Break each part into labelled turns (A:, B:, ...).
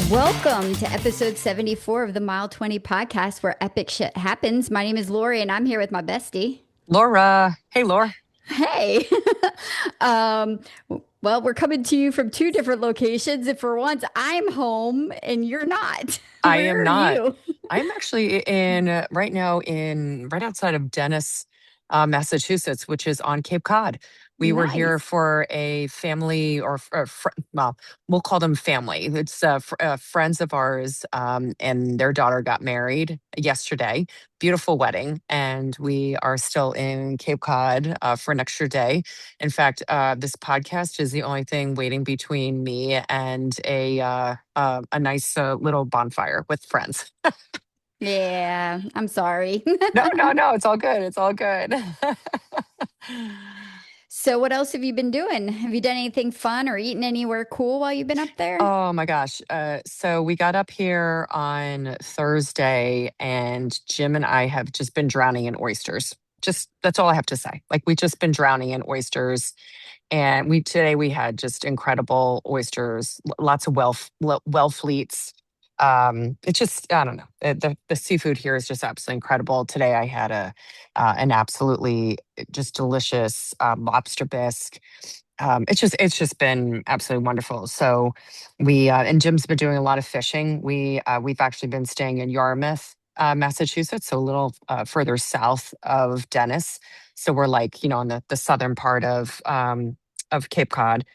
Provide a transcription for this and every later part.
A: Welcome to episode 74 of the Mile 20 podcast where epic shit happens. My name is Lori and I'm here with my bestie.
B: Laura. Hey, Laura.
A: Hey. um, well, we're coming to you from two different locations. And for once, I'm home and you're not.
B: I am
A: Where are
B: not.
A: you?
B: I'm actually in right now in right outside of Dennis, Massachusetts, which is on Cape Cod. We were here
A: Nice.
B: for a family, well, we'll call them family. It's friends of ours, and their daughter got married yesterday. Beautiful wedding, and we are still in Cape Cod for an extra day. In fact, this podcast is the only thing waiting between me and a nice little bonfire with friends.
A: Yeah, I'm sorry.
B: No, no, no. It's all good. It's all good.
A: So, what else have you been doing? Have you done anything fun or eaten anywhere cool while you've been up there?
B: Oh my gosh. So we got up here on Thursday, and Jim and I have just been drowning in oysters. Just that's all I have to say. Like we just been drowning in oysters, and we had just incredible oysters, lots of well fleets. It's just I don't know. The seafood here is just absolutely incredible. Today I had an absolutely just delicious lobster bisque. It's just been absolutely wonderful. So we and Jim's been doing a lot of fishing. We've actually been staying in Yarmouth, Massachusetts, so a little further south of Dennis. So we're like in the southern part of Cape Cod.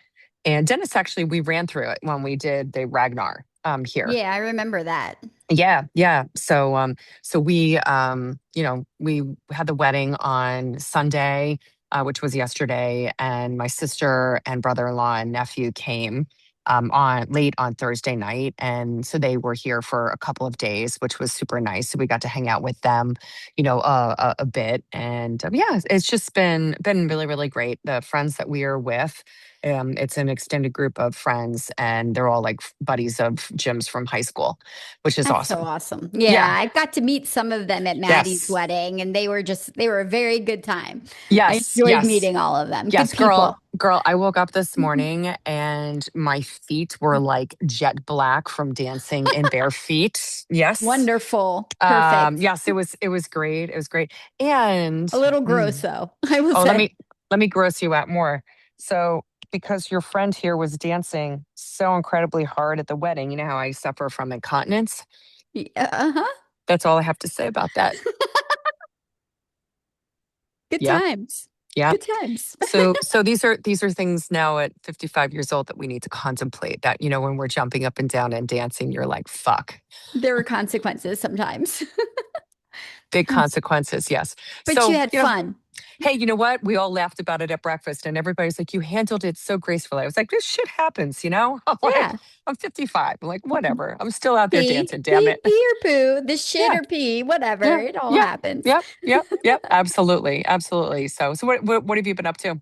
B: And Dennis, actually, we ran through it when we did the Ragnar here.
A: Yeah, I remember that.
B: Yeah, yeah. So we had the wedding on Sunday, which was yesterday, and my sister and brother-in-law and nephew came on late on Thursday night, and so they were here for a couple of days, which was super nice. So we got to hang out with them, a bit, and yeah, it's just been really really great. The friends that we are with. It's an extended group of friends, and they're all like buddies of Jim's from high school, which is
A: That's so
B: awesome.
A: awesome. Yeah,
B: Yeah.
A: I got to meet some of them at Maddie's
B: Yes.
A: wedding and they were a very good time. I
B: Yes.
A: enjoyed
B: Yes.
A: meeting all of them. Good
B: Yes. Girl,
A: people.
B: girl, I woke up this morning and my feet were like jet black from dancing in bare feet. Yes.
A: Wonderful. Perfect.
B: Yes, it was great. It was great. And
A: A little gross
B: mm,
A: though, I will
B: oh, let
A: say.
B: me let me gross you out more. So because your friend here was dancing so incredibly hard at the wedding, you know how I suffer from incontinence?
A: Uh-huh.
B: That's all I have to say about that.
A: Good
B: Yep.
A: times.
B: Yep.
A: Good times.
B: So these are things now at 55 years old that we need to contemplate that, when we're jumping up and down and dancing, you're like, fuck.
A: There were consequences sometimes.
B: Big consequences, yes.
A: But you
B: So,
A: had fun.
B: hey, you know what? We all laughed about it at breakfast and everybody's like, you handled it so gracefully. I was like, this shit happens. I'm like,
A: Yeah.
B: I'm 55. I'm like, whatever. I'm still out there
A: Pee,
B: dancing, damn
A: pee,
B: it.
A: pee or poo, the shit
B: Yeah.
A: or pee, whatever.
B: Yeah.
A: It all
B: Yeah.
A: happens.
B: Yep. Yep. Yep. Absolutely. Absolutely. So what have you been up to?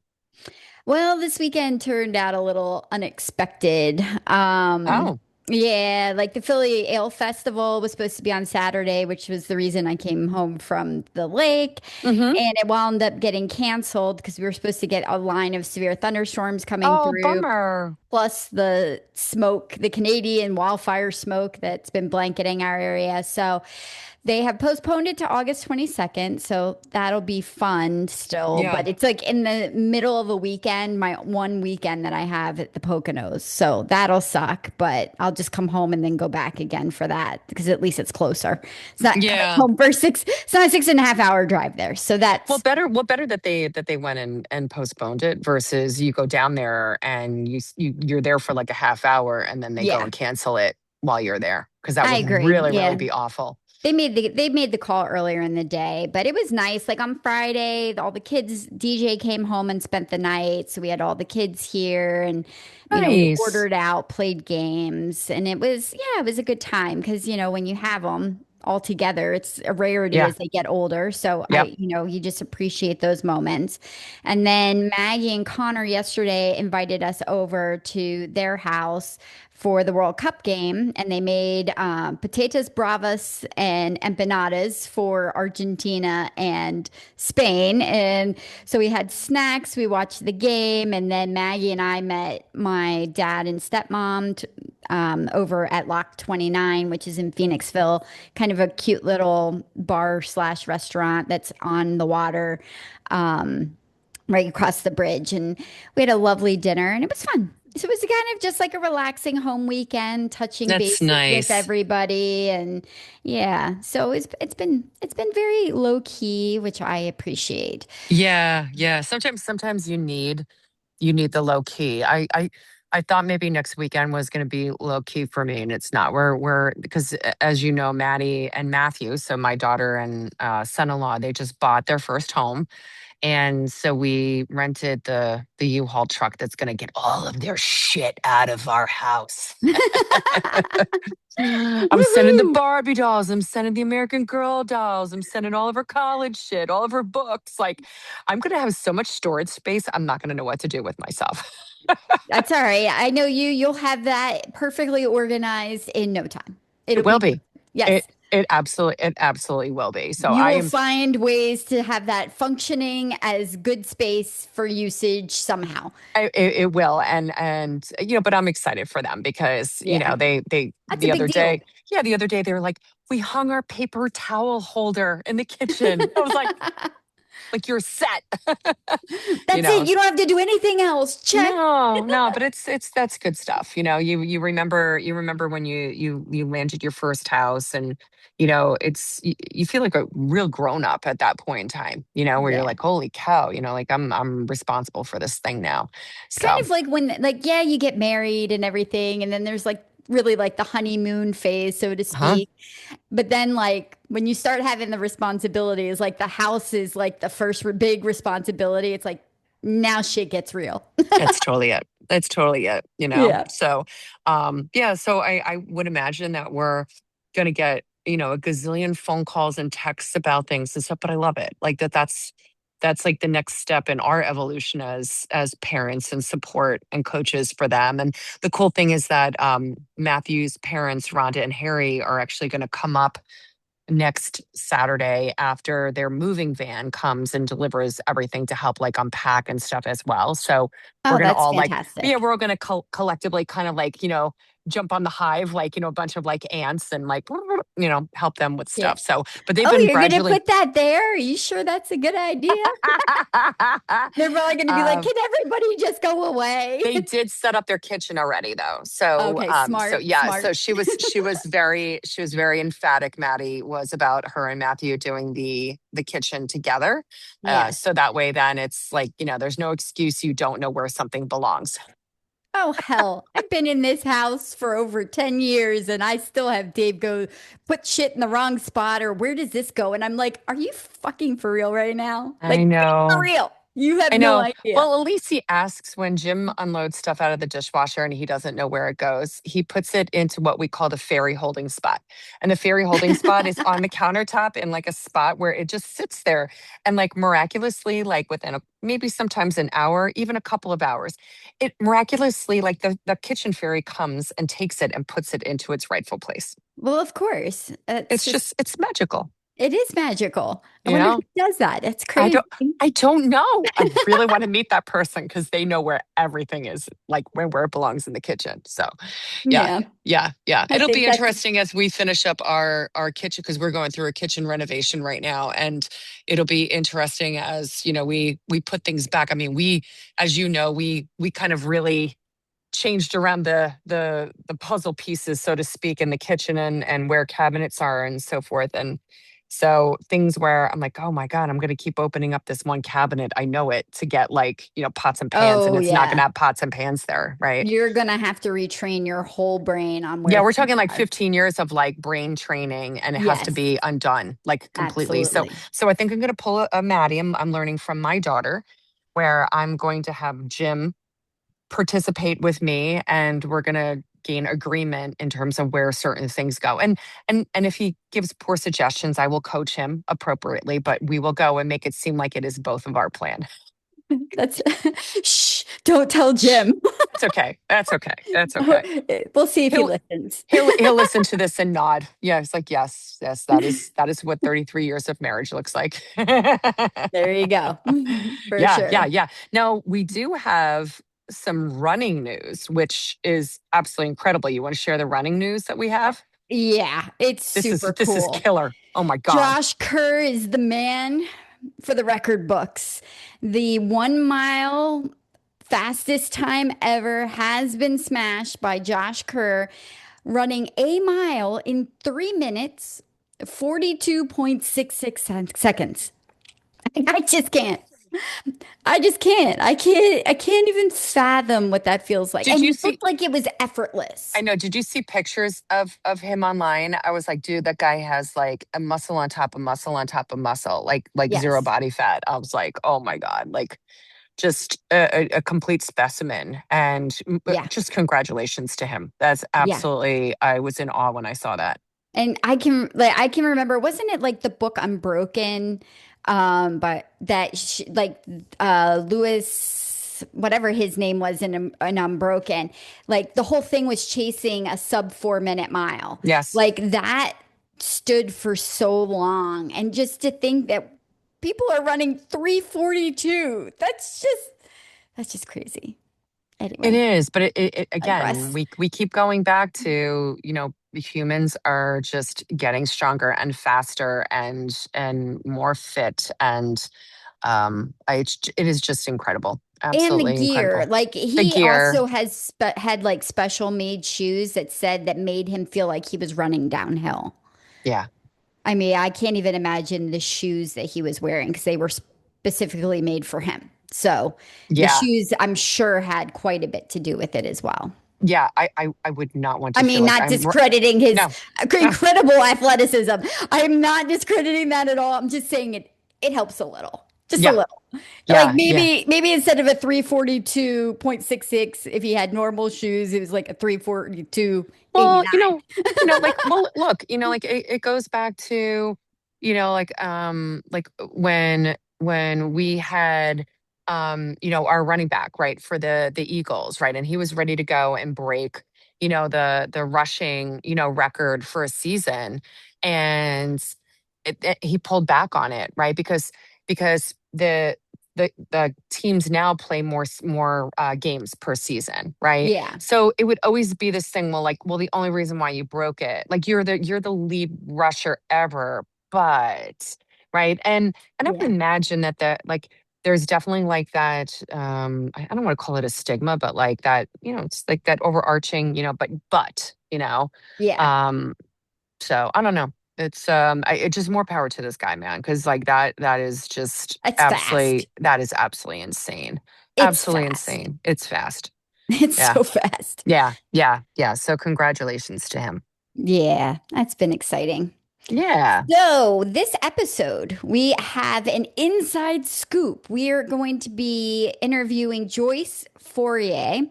A: Well, this weekend turned out a little unexpected.
B: Oh.
A: Yeah, like the Philly Ale Festival was supposed to be on Saturday, which was the reason I came home from the lake.
B: Mm-hmm.
A: And it wound up getting canceled because we were supposed to get a line of severe thunderstorms coming
B: Oh,
A: through,
B: bummer.
A: plus the smoke, the Canadian wildfire smoke that's been blanketing our area. So they have postponed it to August 22nd. So that'll be fun still.
B: Yeah.
A: But it's like in the middle of a weekend, my one weekend that I have at the Poconos. So that'll suck. But I'll just come home and then go back again for that because at least it's closer. It's not coming
B: Yeah.
A: home for six, it's not a 6.5 hour drive there. So
B: Well,
A: that's,
B: better that they went and postponed it versus you go down there and you're there for like a half hour and then they go
A: yeah,
B: and cancel it while you're there because that
A: I
B: would
A: agree.
B: really really
A: Yeah.
B: be awful.
A: They made the call earlier in the day, but it was nice. Like on Friday, all the kids, DJ came home and spent the night. So we had all the kids here and, we
B: Nice.
A: ordered out, played games, and it was a good time because, when you have them all together, it's a rarity
B: Yeah.
A: as they get older. So
B: Yep.
A: you just appreciate those moments. And then Maggie and Connor yesterday invited us over to their house for the World Cup game, and they made potatoes bravas and empanadas for Argentina and Spain. And so we had snacks, we watched the game, and then Maggie and I met my dad and stepmom over at Lock 29, which is in Phoenixville, kind of a cute little bar slash restaurant that's on the water. Um, right across the bridge. And we had a lovely dinner and it was fun. So it was kind of just like a relaxing home weekend, touching
B: That's
A: bases with
B: nice.
A: everybody. And yeah, so it's been very low key, which I appreciate.
B: Yeah, yeah. Sometimes you need the low key. I thought maybe next weekend was going to be low key for me, and it's not. We're because as you know, Maddie and Matthew, so my daughter and son-in-law, they just bought their first home, and so we rented the U-Haul truck that's going to get all of their shit out of our house. I'm sending the
A: Woohoo!
B: Barbie dolls. I'm sending the American Girl dolls. I'm sending all of her college shit, all of her books. Like, I'm going to have so much storage space. I'm not going to know what to do with myself.
A: That's all right. I know you'll have that perfectly organized in no time.
B: It
A: It'll
B: will
A: be
B: be.
A: yes.
B: It absolutely will be. So
A: You
B: I
A: will
B: am
A: find ways to have that functioning as good space for usage somehow.
B: it will and you know, but I'm excited for them because you
A: Yeah,
B: know they
A: that's a
B: the
A: big
B: other day,
A: deal.
B: yeah, the other day they were like, we hung our paper towel holder in the kitchen. I was like you're set, you
A: That's it.
B: know.
A: You don't have to do anything else. Check.
B: No, no, but it's that's good stuff. You know, you remember when you landed your first house and you know, you feel like a real grown up at that point in time, you know, where you're
A: Yeah.
B: like, holy cow, you know, like I'm responsible for this thing now.
A: It's kind
B: So,
A: of like when, like, yeah, you get married and everything, and then there's like really like the honeymoon phase, so to
B: huh?
A: speak. But then, like, when you start having the responsibilities, like the house is like the first big responsibility. It's like now shit gets real.
B: That's totally it. That's totally it, you know?
A: Yeah.
B: So, yeah, so I would imagine that we're going to get, you know, a gazillion phone calls and texts about things and stuff, but I love it. Like that's like the next step in our evolution as parents and support and coaches for them. And the cool thing is that Matthew's parents, Rhonda and Harry, are actually going to come up next Saturday after their moving van comes and delivers everything to help like unpack and stuff as well. So we're
A: Oh,
B: gonna
A: that's
B: all like, yeah,
A: fantastic.
B: we're all gonna collectively kind of like, you know, jump on the hive, like, you know, a bunch of like ants and like, you know, help them with
A: Yeah.
B: stuff. So, but they've
A: Oh,
B: been
A: you're gonna
B: gradually
A: put that there? Are you sure that's a good idea? They're probably gonna be like,
B: uh,
A: can everybody just go away?
B: they did set up their kitchen already though. So
A: Okay,
B: so
A: smart,
B: yeah, so
A: smart.
B: she was very emphatic, Maddie was, about her and Matthew doing the kitchen together.
A: Yes.
B: So that way then it's like, you know, there's no excuse you don't know where something belongs.
A: Oh, hell. I've been in this house for over 10 years and I still have Dave go put shit in the wrong spot or where does this go? And I'm like, are you fucking for real right now?
B: I
A: Like, be for
B: know.
A: real. You have
B: I
A: no
B: know.
A: idea.
B: Well, at least he asks when Jim unloads stuff out of the dishwasher and he doesn't know where it goes. He puts it into what we call the fairy holding spot. And the fairy holding spot is on the countertop in like a spot where it just sits there. And like miraculously, like within maybe sometimes an hour, even a couple of hours, it miraculously, like the kitchen fairy comes and takes it and puts it into its rightful place.
A: Well, of course. It's
B: It's
A: just,
B: just, it's magical,
A: it is magical. I
B: you
A: wonder who
B: know?
A: does that. It's
B: I
A: crazy.
B: don't I don't know. I really want to meet that person because they know where everything is, like where it belongs in the kitchen. So yeah,
A: Yeah.
B: yeah, yeah.
A: I
B: It'll
A: think
B: be
A: that's
B: interesting as we finish up our kitchen because we're going through a kitchen renovation right now. And it'll be interesting as, you know, we put things back. I mean, as you know, we kind of really changed around the puzzle pieces, so to speak, in the kitchen and where cabinets are and so forth. And so things where I'm like, oh my God, I'm going to keep opening up this one cabinet. I know it, to get like, you know, pots and pans, and
A: oh
B: it's not going
A: yeah.
B: to have pots and pans there. Right.
A: You're gonna have to retrain your whole brain on
B: Yeah.
A: where
B: We're
A: things
B: talking like
A: are.
B: 15 years of like brain training, and it has to
A: Yes,
B: be undone like completely. So,
A: absolutely.
B: so I think I'm going to pull a Maddie. I'm learning from my daughter, where I'm going to have Jim participate with me, and we're going to gain agreement in terms of where certain things go. And if he gives poor suggestions, I will coach him appropriately, but we will go and make it seem like it is both of our plan.
A: That's shh, don't tell Jim.
B: That's okay. That's okay. That's okay.
A: We'll see if he
B: He'll
A: listens.
B: he'll listen to this and nod. Yeah, it's like, yes, yes, that is what 33 years of marriage looks like.
A: There you go. For
B: Yeah, yeah,
A: sure.
B: yeah. Now we do have some running news, which is absolutely incredible. You want to share the running news that we have?
A: Yeah, it's
B: This is
A: super
B: this is
A: cool.
B: killer. Oh my God.
A: Josh Kerr is the man for the record books. The 1 mile fastest time ever has been smashed by Josh Kerr, running a mile in 3 minutes, 42.66 seconds. I just can't. I just can't. I can't even fathom what that feels like.
B: Did
A: And
B: you
A: he
B: see
A: looked like it was
B: I
A: effortless.
B: know. Did you see pictures of him online? I was like, dude, that guy has like a muscle on top of muscle on top of muscle, like zero
A: Yes.
B: body fat. I was like, oh my God, like just a complete specimen. And
A: Yeah.
B: just congratulations to him. That's
A: Yeah.
B: absolutely, I was in awe when I saw that.
A: And I can remember, wasn't it like the book Unbroken? But that Lewis, whatever his name was in Unbroken, like the whole thing was chasing a sub 4 minute mile.
B: Yes,
A: Like that stood for so long. And just to think that people are running 3:42, that's just crazy.
B: it
A: Anyway,
B: is. But again,
A: digress.
B: we keep going back to, humans are just getting stronger and faster and more fit. And it is just incredible.
A: And the
B: Absolutely
A: gear,
B: incredible.
A: like
B: The
A: he
B: gear.
A: also had like special made shoes that said that made him feel like he was running downhill.
B: Yeah.
A: I mean, I can't even imagine the shoes that he was wearing because they were specifically made for him. So the
B: Yeah.
A: shoes, I'm sure, had quite a bit to do with it as well.
B: Yeah. I would not want
A: I
B: to feel
A: mean,
B: like
A: not
B: I'm
A: discrediting his
B: no. No.
A: incredible athleticism. I am not discrediting that at all. I'm just saying it helps a little. Just a
B: Yeah.
A: little. Like
B: Yeah. Yeah.
A: maybe instead of a 342.66, if he had normal shoes, it was like a
B: Well,
A: 342.89.
B: look, like it goes back to, like when we had our running back, right, for the Eagles, right? And he was ready to go and break, the rushing, record for a season. And he pulled back on it, right? Because the teams now play more games per season, right?
A: Yeah.
B: So it would always be this thing, well, the only reason why you broke it, like you're the lead rusher ever, but right. And I would
A: Yeah.
B: imagine that like there's definitely like that, I don't want to call it a stigma, but like that, it's like that overarching, but
A: Yeah.
B: um, so I don't know. It's just more power to this guy, man, because like that is just
A: It's fast.
B: absolutely insane.
A: It's
B: Absolutely
A: fast.
B: insane. It's fast.
A: It's
B: Yeah.
A: so fast.
B: Yeah. Yeah. Yeah. So congratulations to him.
A: Yeah, that's been exciting.
B: Yeah.
A: So, this episode, we have an inside scoop. We are going to be interviewing Joyce Forier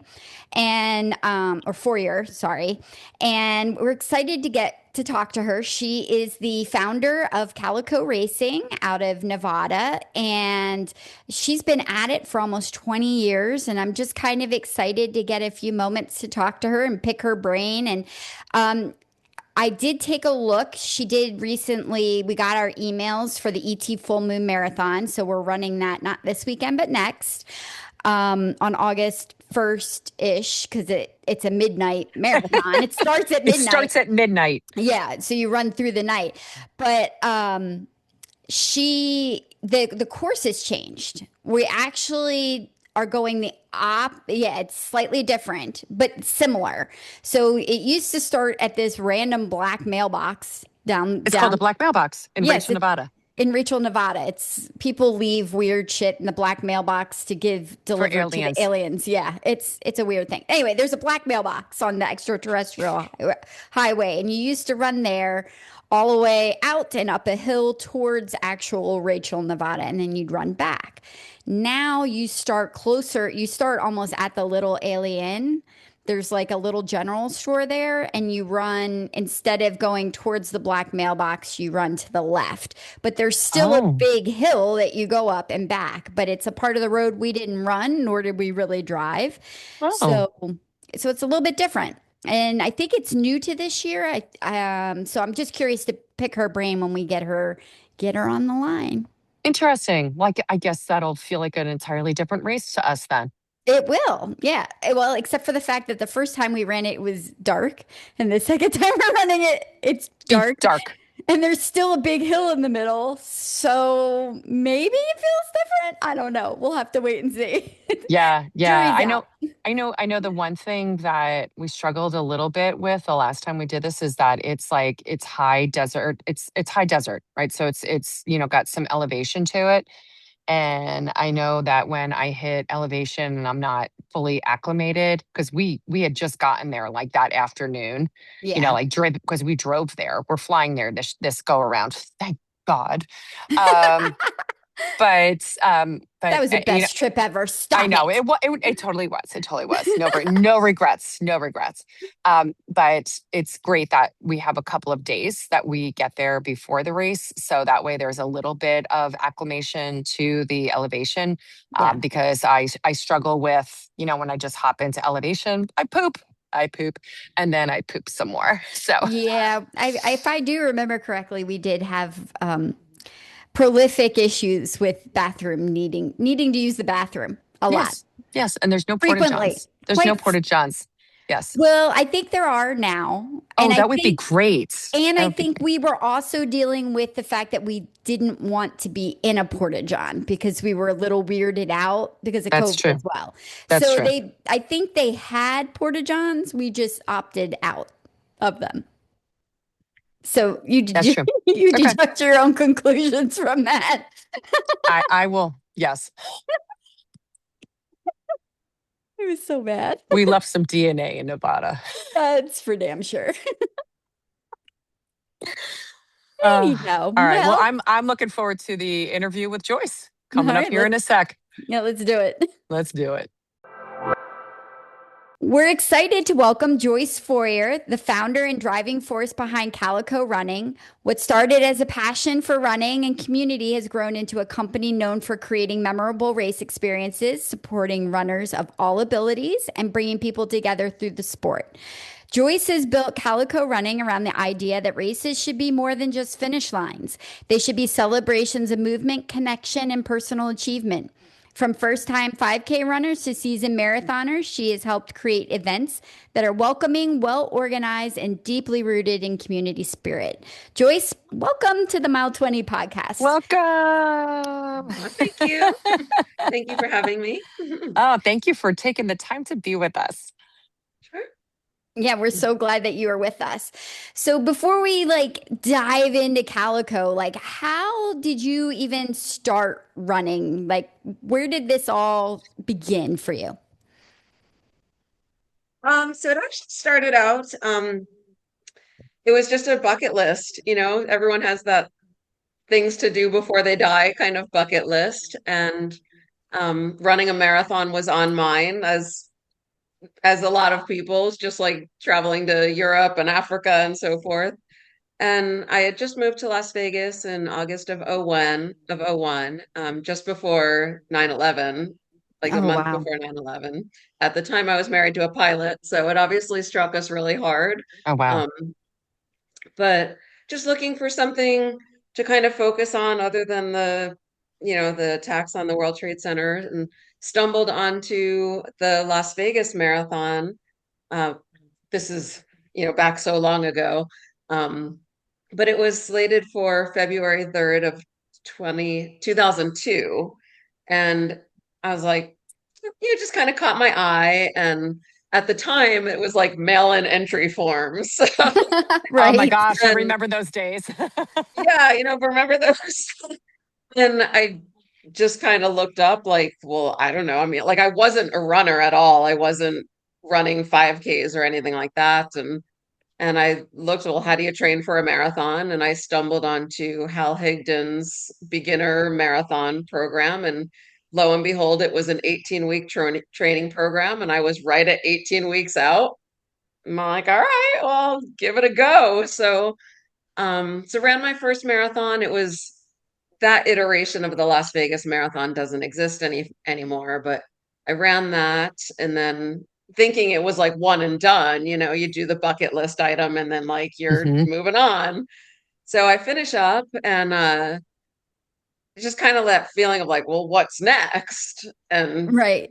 A: or Forier, sorry. And we're excited to get to talk to her. She is the founder of Calico Racing out of Nevada, and she's been at it for almost 20 years. And I'm just kind of excited to get a few moments to talk to her and pick her brain. And um, I did take a look. She did recently. We got our emails for the ET Full Moon Marathon. So we're running that not this weekend, but next on August 1st ish, because it's a midnight marathon. It starts at
B: It
A: midnight.
B: starts at midnight.
A: Yeah. So you run through the night. But the course has changed. We actually are going the op yeah, it's slightly different, but similar. So it used to start at this random black mailbox down
B: It's called the
A: down
B: Black Mailbox in
A: yes,
B: Rachel, Nevada
A: in Rachel, Nevada. It's people leave weird shit in the black mailbox to give
B: for
A: delivered to the
B: aliens.
A: aliens. Yeah, it's a weird thing. Anyway, there's a black mailbox on the extraterrestrial highway, and you used to run there all the way out and up a hill towards actual Rachel, Nevada, and then you'd run back. Now you start closer. You start almost at the little alien. There's like a little general store there, and you run, instead of going towards the black mailbox, you run to the left. But there's still a
B: Oh,
A: big hill that you go up and back, but it's a part of the road we didn't run, nor did we really drive.
B: oh,
A: So it's a little bit different. And I think it's new to this year. So I'm just curious to pick her brain when we get her on the line.
B: interesting. Like, I guess that'll feel like an entirely different race to us then.
A: It will, yeah. Well, except for the fact that the first time we ran it, it was dark, and the second time we're running it, it's
B: Be
A: dark,
B: dark.
A: and there's still a big hill in the middle. So maybe it feels different. I don't know. We'll have to wait and see.
B: Yeah, yeah.
A: Jury's out.
B: I know the one thing that we struggled a little bit with the last time we did this is that it's like it's high desert. It's high desert, right? So it's, got some elevation to it. And I know that when I hit elevation and I'm not fully acclimated, because we had just gotten there like that afternoon,
A: Yeah,
B: like drive because we drove there. We're flying there this go around. Thank God. Um,
A: that
B: but
A: was the best trip ever.
B: I
A: Stop
B: know
A: it.
B: it totally was. It totally was. No regrets. No regrets. But it's great that we have a couple of days that we get there before the race, so that way there's a little bit of acclimation to the elevation.
A: Yeah.
B: Because I struggle with when I just hop into elevation, I poop, and then I poop some more. So
A: Yeah, if I do remember correctly, we did have prolific issues with bathroom needing to use the bathroom a lot,
B: yes, yes, and there's no porta
A: frequently.
B: johns. There's no
A: Quite
B: porta johns. Yes.
A: well, I think there are now,
B: Oh, that would be great.
A: and
B: That
A: I
B: would be
A: think we were also dealing with the fact that we didn't want to be in a porta john because we were a little weirded out because of
B: That's
A: COVID
B: true.
A: as well.
B: That's
A: So
B: true.
A: I think they had porta johns. We just opted out of them. So you
B: That's true.
A: you
B: Okay.
A: deduct your own conclusions from that.
B: I will. Yes.
A: It was so bad.
B: We left some DNA in Nevada.
A: That's for damn sure.
B: Uh,
A: Anyhow,
B: all right. Well,
A: well,
B: I'm looking forward to the interview with Joyce
A: all
B: coming up
A: right,
B: here in a sec.
A: let's do it.
B: Let's do it.
A: We're excited to welcome Joyce Forier, the founder and driving force behind Calico Running. What started as a passion for running and community has grown into a company known for creating memorable race experiences, supporting runners of all abilities, and bringing people together through the sport. Joyce has built Calico Running around the idea that races should be more than just finish lines. They should be celebrations of movement, connection, and personal achievement. From first time 5K runners to seasoned marathoners, she has helped create events that are welcoming, well organized, and deeply rooted in community spirit. Joyce, welcome to the Mile 20 podcast.
B: Welcome.
C: Oh, thank you. Thank you for having me.
B: Oh, thank you for taking the time to be with us.
C: Sure.
A: Yeah, we're so glad that you are with us. So before we dive into Calico, how did you even start running? Where did this all begin for you?
C: So it actually started out, it was just a bucket list, everyone has that things to do before they die kind of bucket list. And running a marathon was on mine as a lot of people's, just like traveling to Europe and Africa and so forth. And I had just moved to Las Vegas in August of '01, just before 9/11, like a
A: Oh,
C: month
A: wow.
C: before 9/11. At the time, I was married to a pilot, so it obviously struck us really hard.
B: Oh, wow.
C: Um, but just looking for something to kind of focus on other than the attacks on the World Trade Center, and stumbled onto the Las Vegas Marathon. Uh, this is, back so long ago. Um, but it was slated for February 3rd of 2002. And I was like, just kind of caught my eye. And at the time, it was like mail-in entry forms.
B: Oh my
A: Right.
B: gosh, I
C: And
B: remember those days.
C: yeah, remember those? And I just kind of looked up like, well, I don't know. I mean, like I wasn't a runner at all. I wasn't running 5Ks or anything like that. And I looked, well, how do you train for a marathon? And I stumbled onto Hal Higdon's beginner marathon program. And lo and behold, it was an 18-week training program, and I was right at 18 weeks out. I'm like, all right, well, give it a go. So ran my first marathon. It was that iteration of the Las Vegas Marathon doesn't exist anymore, but I ran that and then thinking it was like one and done, you do the bucket list item and then like you're
B: Hmm.
C: moving on. So I finish up and just kind of that feeling of like, well, what's next? And
A: Right.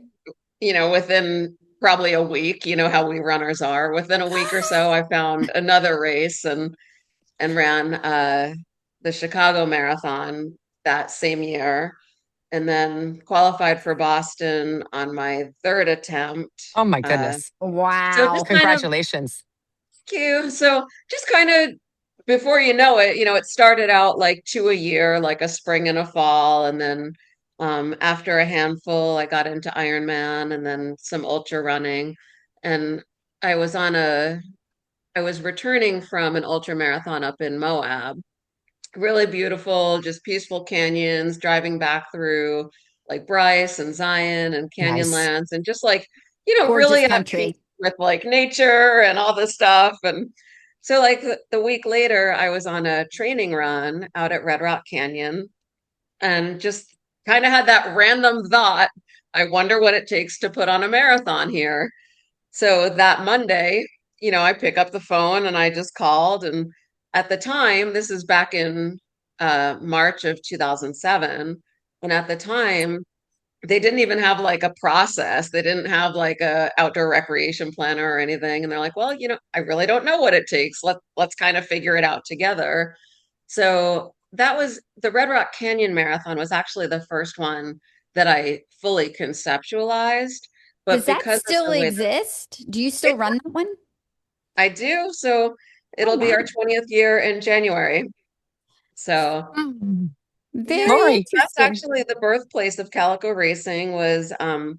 C: within probably a week, how we runners are, within a week or so, I found another race and ran the Chicago Marathon that same year, and then qualified for Boston on my third attempt.
B: Oh my
C: Uh,
B: goodness.
C: so just
A: Wow.
C: kind of
B: Congratulations.
C: cute. So just kind of before you know it, it started out like two a year, like a spring and a fall, and then after a handful, I got into Ironman and then some ultra running, and I was on a I was returning from an ultra marathon up in Moab. Really beautiful, just peaceful canyons, driving back through like Bryce and Zion and
B: Nice.
C: Canyonlands and just like,
A: Gorgeous
C: really at peace
A: country.
C: with like nature and all this stuff. And so like the week later, I was on a training run out at Red Rock Canyon and just kind of had that random thought, I wonder what it takes to put on a marathon here. So that Monday, I pick up the phone and I just called. And at the time, this is back in March of 2007. And at the time, they didn't even have like a process. They didn't have like a outdoor recreation planner or anything. And they're like, well, I really don't know what it takes. Let's kind of figure it out together. So that was the Red Rock Canyon Marathon was actually the first one that I fully conceptualized.
A: Does
C: But
A: that
C: because of
A: still
C: the way that
A: exist? Do you still
C: it,
A: run that one?
C: I do, so
A: Oh,
C: it'll be
A: wow.
C: our 20th year in January. So
B: Mm.
C: yeah,
A: Very
B: Lori.
C: that's
A: interesting.
C: actually the birthplace of Calico Racing was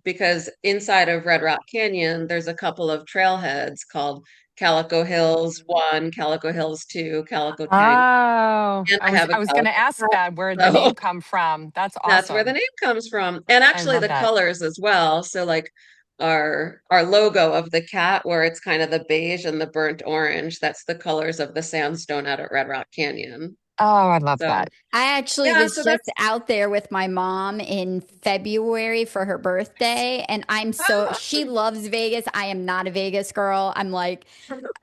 C: because inside of Red Rock Canyon, there's a couple of trailheads called Calico Hills 1, Calico Hills 2, Calico Tank,
B: Oh,
C: and
B: I
C: I
B: was
C: have a
B: I was going to
C: Calico
B: ask
C: Cup.
B: that where the
C: So
B: name come from. That's
C: that's where the
B: awesome.
C: name comes from. And
B: I
C: actually
B: love
C: the
B: that.
C: colors as well. So like our logo of the cat where it's kind of the beige and the burnt orange, that's the colors of the sandstone out at Red Rock Canyon.
B: Oh, I love
C: So
B: that.
A: I actually
C: yeah,
A: was
C: so
A: just
C: that's
A: out there with my mom in February for her birthday, and she loves Vegas. I am not a Vegas girl. I'm like,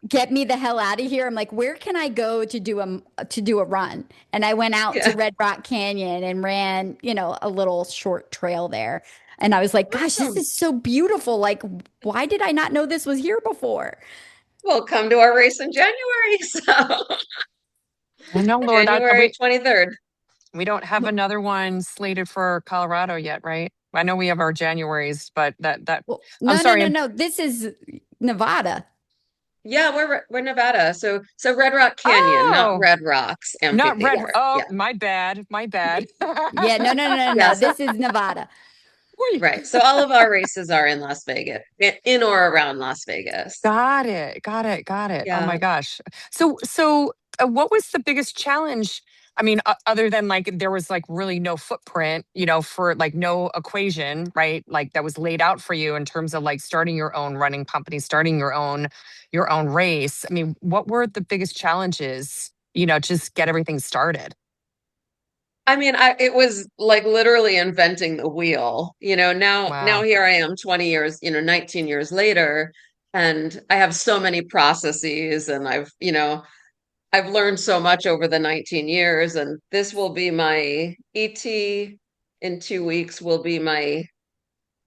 A: get me the hell out of here. I'm like, where can I go to do a run? And I went out to
C: yeah.
A: Red Rock Canyon and ran, a little short trail there. And I was like, gosh, this
C: Awesome.
A: is so beautiful. Like, why did I not know this was here before?
C: Well, come to our race in January. So
B: I know, Lord, that
C: January 23rd.
B: we don't have another one slated for Colorado yet, right? I know we have our Januaries, but that
A: Well,
B: I'm
A: no, no,
B: sorry.
A: no, no. This is Nevada.
C: Yeah, we're Nevada. So Red Rock Canyon, not
B: Oh,
C: Red Rocks
B: not red.
C: Amphitheater.
B: Oh,
C: Yeah.
B: my bad. My bad.
A: Yeah, no, no, no, no,
C: Yeah,
A: no.
C: so
A: This is Nevada.
B: Wait.
C: right. So all of our races are in Las Vegas, in or around Las Vegas.
B: Got it. Got it. Got it. Oh
C: Yeah.
B: my gosh. What was the biggest challenge? I mean, other than like there was like really no footprint, for like no equation, right? Like that was laid out for you in terms of like starting your own running company, starting your own race. I mean, what were the biggest challenges? Just get everything started.
C: I mean, it was like literally inventing the wheel. Now
B: Wow.
C: here I am 20 years, 19 years later, and I have so many processes and I've learned so much over the 19 years, and this will be my ET in 2 weeks will be my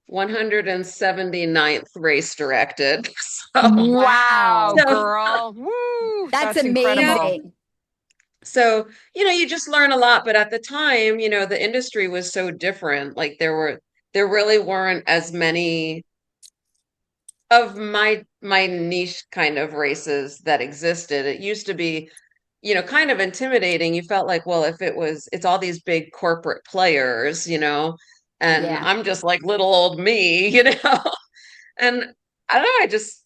C: 179th race directed. So,
B: Wow,
A: Wow.
C: so
B: girl. Woo.
A: That's
B: That's incredible.
C: yeah.
A: amazing.
C: So, you just learn a lot, but at the time, the industry was so different. Like there really weren't as many of my niche kind of races that existed. It used to be kind of intimidating. You felt like, well, if it's all these big corporate players, and
A: Yeah.
C: I'm just like little old me, And I don't know, I just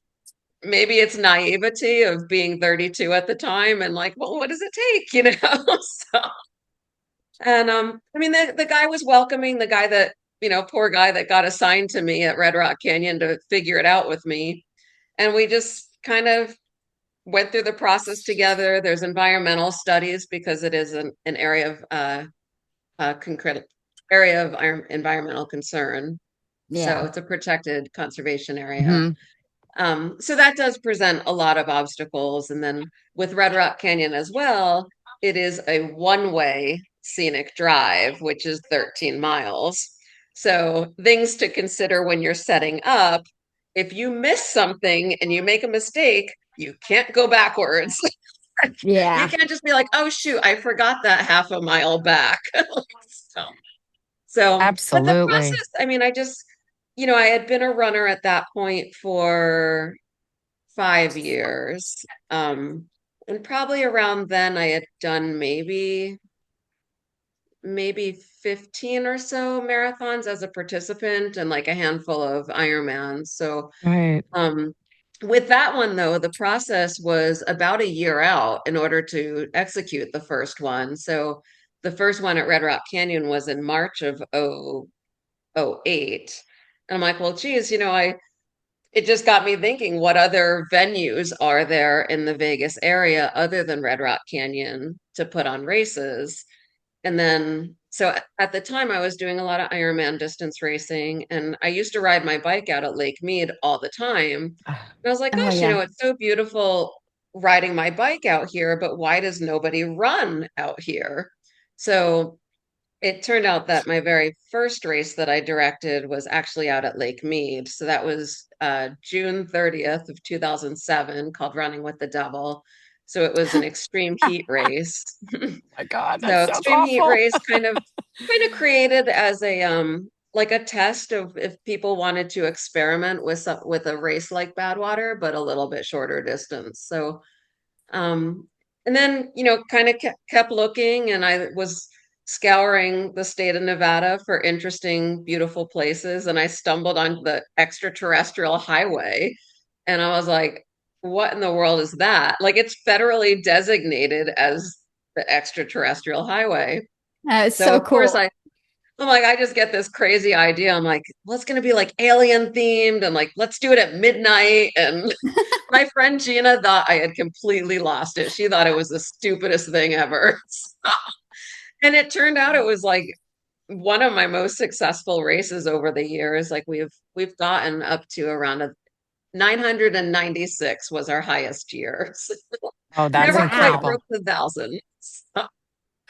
C: maybe it's naivety of being 32 at the time and like, well, what does it take, So, and I mean the guy was welcoming, the guy that poor guy that got assigned to me at Red Rock Canyon to figure it out with me. And we just kind of went through the process together. There's environmental studies because it is an area of concrete area of environmental concern. So
A: Yeah.
C: it's a protected conservation area.
B: Hmm.
C: So that does present a lot of obstacles. And then with Red Rock Canyon as well, it is a one-way scenic drive, which is 13 miles. So things to consider when you're setting up. If you miss something and you make a mistake, you can't go backwards. You
A: Yeah.
C: can't just be like, oh, shoot, I forgot that half a mile back. So, but the
B: Absolutely.
C: process, I mean, I had been a runner at that point for 5 years. And probably around then I had done maybe 15 or so marathons as a participant and like a handful of Ironmans. So
B: Right.
C: um with that one though, the process was about a year out in order to execute the first one. So the first one at Red Rock Canyon was in March of 08. And I'm like, well, geez, it just got me thinking, what other venues are there in the Vegas area other than Red Rock Canyon to put on races? And then, so at the time, I was doing a lot of Ironman distance racing, and I used to ride my bike out at Lake Mead all the time. And I was like,
A: Oh,
C: gosh,
A: yeah.
C: it's so beautiful riding my bike out here, but why does nobody run out here? So it turned out that my very first race that I directed was actually out at Lake Mead. So that was June 30th of 2007, called Running with the Devil. So it was an extreme heat race.
B: My God, that
C: So
B: sounds
C: extreme heat
B: awful.
C: race kind of created as a like a test of if people wanted to experiment with a race like Badwater, but a little bit shorter distance. So um, and then, kind of kept looking, and I was scouring the state of Nevada for interesting, beautiful places, and I stumbled on the extraterrestrial highway, and I was like, what in the world is that? Like, it's federally designated as the extraterrestrial highway.
A: It's
C: So,
A: so
C: of course,
A: cool.
C: I'm like, I just get this crazy idea. I'm like, well, it's going to be like alien themed and like, let's do it at midnight. And my friend Gina thought I had completely lost it. She thought it was the stupidest thing ever. And it turned out it was like one of my most successful races over the years. Like we've gotten up to around 996 was our highest year.
B: Oh, that's
C: Never quite
A: Wow.
B: incredible.
C: broke the thousand.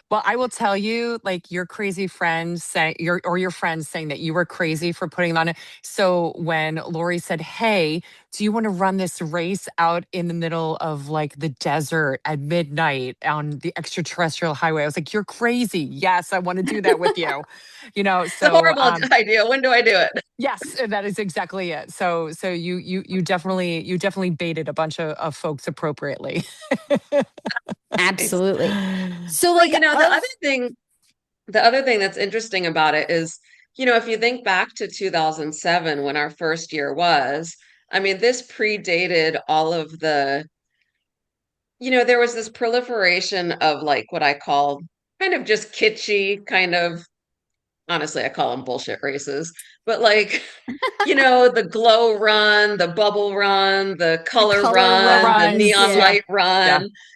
B: Well, I will tell you, like your crazy friends say your friends saying that you were crazy for putting it on it. So when Lori said, "Hey, do you want to run this race out in the middle of like the desert at midnight on the extraterrestrial highway?" I was like, "You're crazy. Yes, I want to do that with you." You know,
C: It's a
B: so
C: horrible idea. When do I do it?
B: yes, that is exactly it. So you definitely baited a bunch of folks appropriately. Nice.
A: Absolutely. So,
C: Well,
A: like,
C: the other thing that's interesting about it is, if you think back to 2007 when our first year was, I mean, this predated all of there was this proliferation of like what I call kind of just kitschy kind of, honestly, I call them bullshit races, but like, the glow run, the bubble run, the color
A: color
C: run, the
A: runs.
B: Runs.
C: neon
A: Yeah.
B: Yeah.
C: light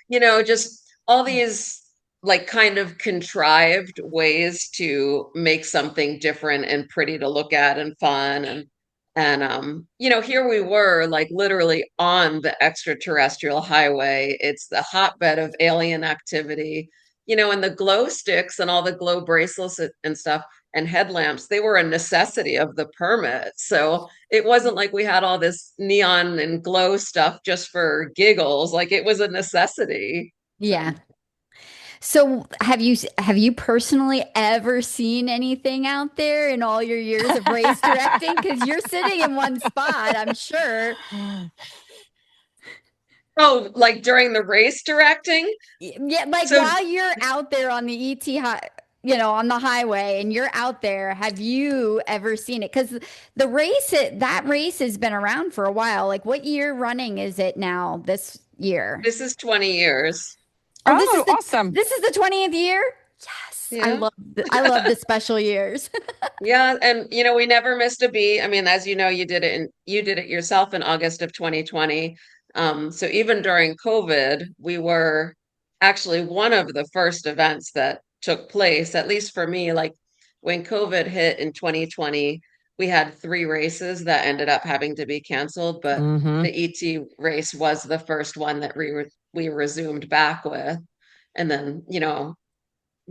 B: Yeah.
C: run, just all these like kind of contrived ways to make something different and pretty to look at and fun and here we were like literally on the extraterrestrial highway. It's the hotbed of alien activity, and the glow sticks and all the glow bracelets and stuff and headlamps, they were a necessity of the permit. So it wasn't like we had all this neon and glow stuff just for giggles. Like it was a necessity. So
A: Yeah. So, have you personally ever seen anything out there in all your years of race directing? Because you're sitting in one spot, I'm sure.
C: oh, like during the race directing.
A: Yeah, like
C: So
A: while you're out there on the on the highway, and you're out there, have you ever seen it? Because that race has been around for a while. Like, what year running is it now? This year?
C: this is 20 years.
A: Oh,
B: Oh, awesome.
A: this is the 20th year. Yes,
C: Yeah.
A: I love the special years.
C: Yeah, and we never missed a beat. I mean, as you know, you did it yourself in August of 2020. So even during COVID, we were actually one of the first events that took place, at least for me, like when COVID hit in 2020, we had three races that ended up having to be canceled, but
B: Hmm.
C: the ET race was the first one that we resumed back with. And then,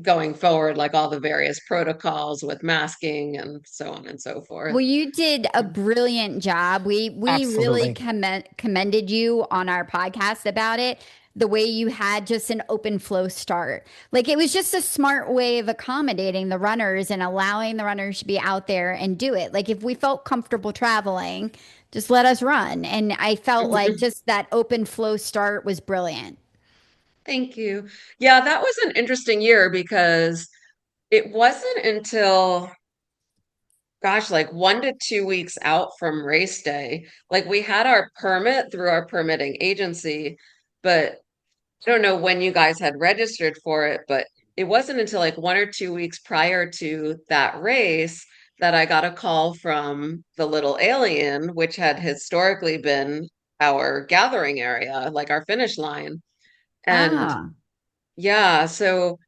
C: going forward, like all the various protocols with masking and so on and so forth.
A: Well, you did a brilliant job. We really
B: Absolutely.
A: commended you on our podcast about it. The way you had just an open flow start. Like it was just a smart way of accommodating the runners and allowing the runners to be out there and do it. Like if we felt comfortable traveling, just let us run. And I felt like just that open flow start was brilliant.
C: Thank you. Yeah, that was an interesting year because it wasn't until, gosh, like 1 to 2 weeks out from race day. Like we had our permit through our permitting agency, but I don't know when you guys had registered for it, but it wasn't until like 1 or 2 weeks prior to that race that I got a call from the Little Alien, which had historically been our gathering area, like our finish line. And
A: Ah,
C: yeah, so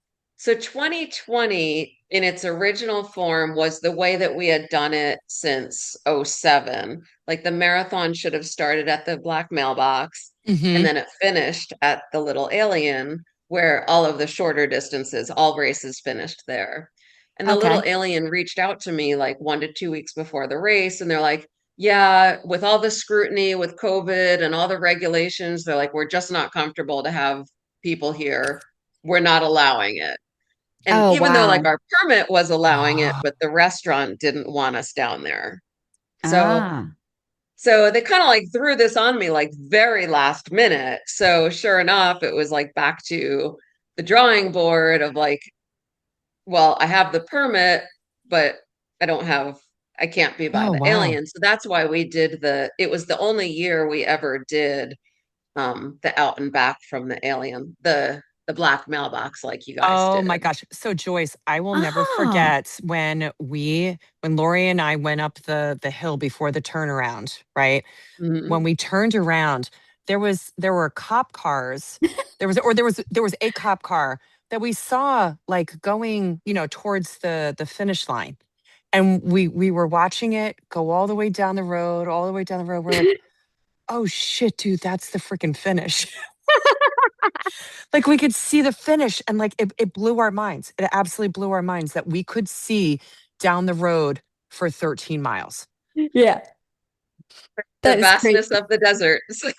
C: 2020 in its original form was the way that we had done it since '07. Like the marathon should have started at the Black Mailbox and
B: Hmm.
C: then it finished at the Little Alien, where all of the shorter distances, all races finished there. And the Little
A: okay.
C: Alien reached out to me like 1 to 2 weeks before the race, and they're like, yeah, with all the scrutiny with COVID and all the regulations, they're like, we're just not comfortable to have people here, we're not allowing it. And
A: Oh,
C: even though like
A: wow.
C: our permit was allowing it,
B: Oh,
C: but the restaurant didn't want us down there. So
A: Ah.
C: so they kind of like threw this on me like very last minute. So sure enough, it was like back to the drawing board of like, well, I have the permit, but I don't have I can't be by
B: oh,
C: the
B: wow.
C: alien. So that's why we did it was the only year we ever did the out and back from the alien, the black mailbox like you guys
B: Oh my
C: did.
B: gosh. So Joyce, I will never
A: Oh.
B: forget when Lori and I went up the hill before the turnaround, right? When
C: Mhm.
B: we turned around, there were cop cars. There was a cop car that we saw like going, towards the finish line. And we were watching it go all the way down the road, all the way down the road. We're like, "Oh shit, dude, that's the freaking finish." Like we could see the finish and like it blew our minds. It absolutely blew our minds that we could see down the road for 13 miles.
A: Yeah,
C: The
A: that is
C: vastness
A: crazy.
C: of the desert. So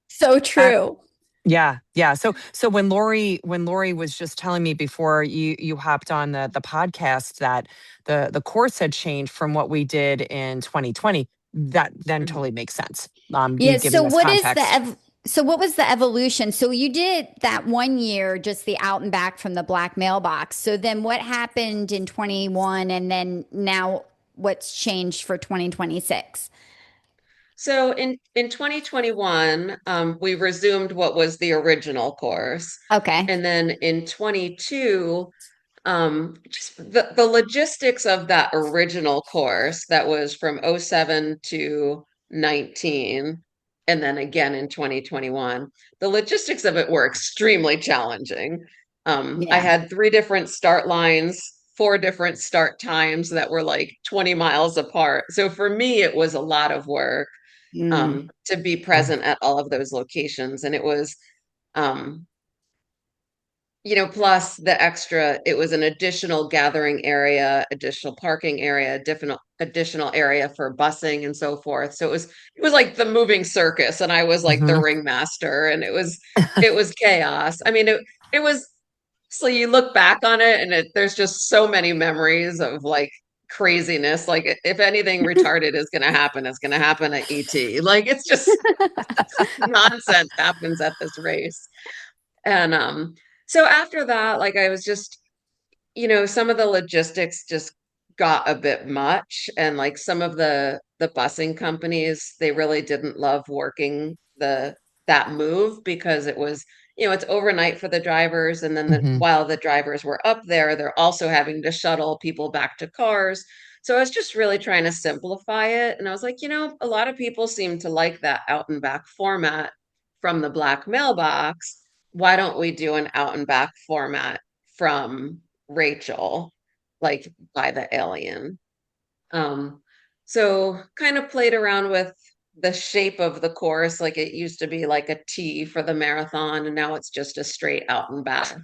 A: So
B: Uh,
A: true.
B: yeah, yeah. So when Lori was just telling me before you hopped on the podcast that the course had changed from what we did in 2020, that then totally makes sense. You
A: Yeah.
B: giving us context.
A: So what was the evolution? So you did that 1 year, just the out and back from the black mailbox. So then what happened in 21 and then now what's changed for 2026?
C: so in 2021, we resumed what was the original course.
A: Okay.
C: And then in 22, just the logistics of that original course that was from '07 to 19, and then again in 2021, the logistics of it were extremely challenging. I
A: Yeah.
C: had three different start lines, four different start times that were like 20 miles apart. So for me, it was a lot of work
A: Mm.
C: to be present at all of those locations. And it was, um, plus the extra, it was an additional gathering area, additional parking area, additional area for busing and so forth. So it was like the moving circus, and I was like the
B: Hmm.
C: ringmaster, and it was chaos. I mean, it was so you look back on it, and there's just so many memories of like craziness. Like if anything retarded is going to happen, it's going to happen at ET. Like it's just nonsense happens at this race. And so after that, like I was just, some of the logistics just got a bit much. And like some of the busing companies, they really didn't love working that move because it's overnight for the drivers. And then
B: Hmm.
C: while the drivers were up there, they're also having to shuttle people back to cars. So I was just really trying to simplify it. And I was like, a lot of people seem to like that out and back format from the black mailbox. Why don't we do an out and back format from Rachel, like by the alien? Um, so kind of played around with the shape of the course. Like it used to be like a T for the marathon, and now it's just a straight out and back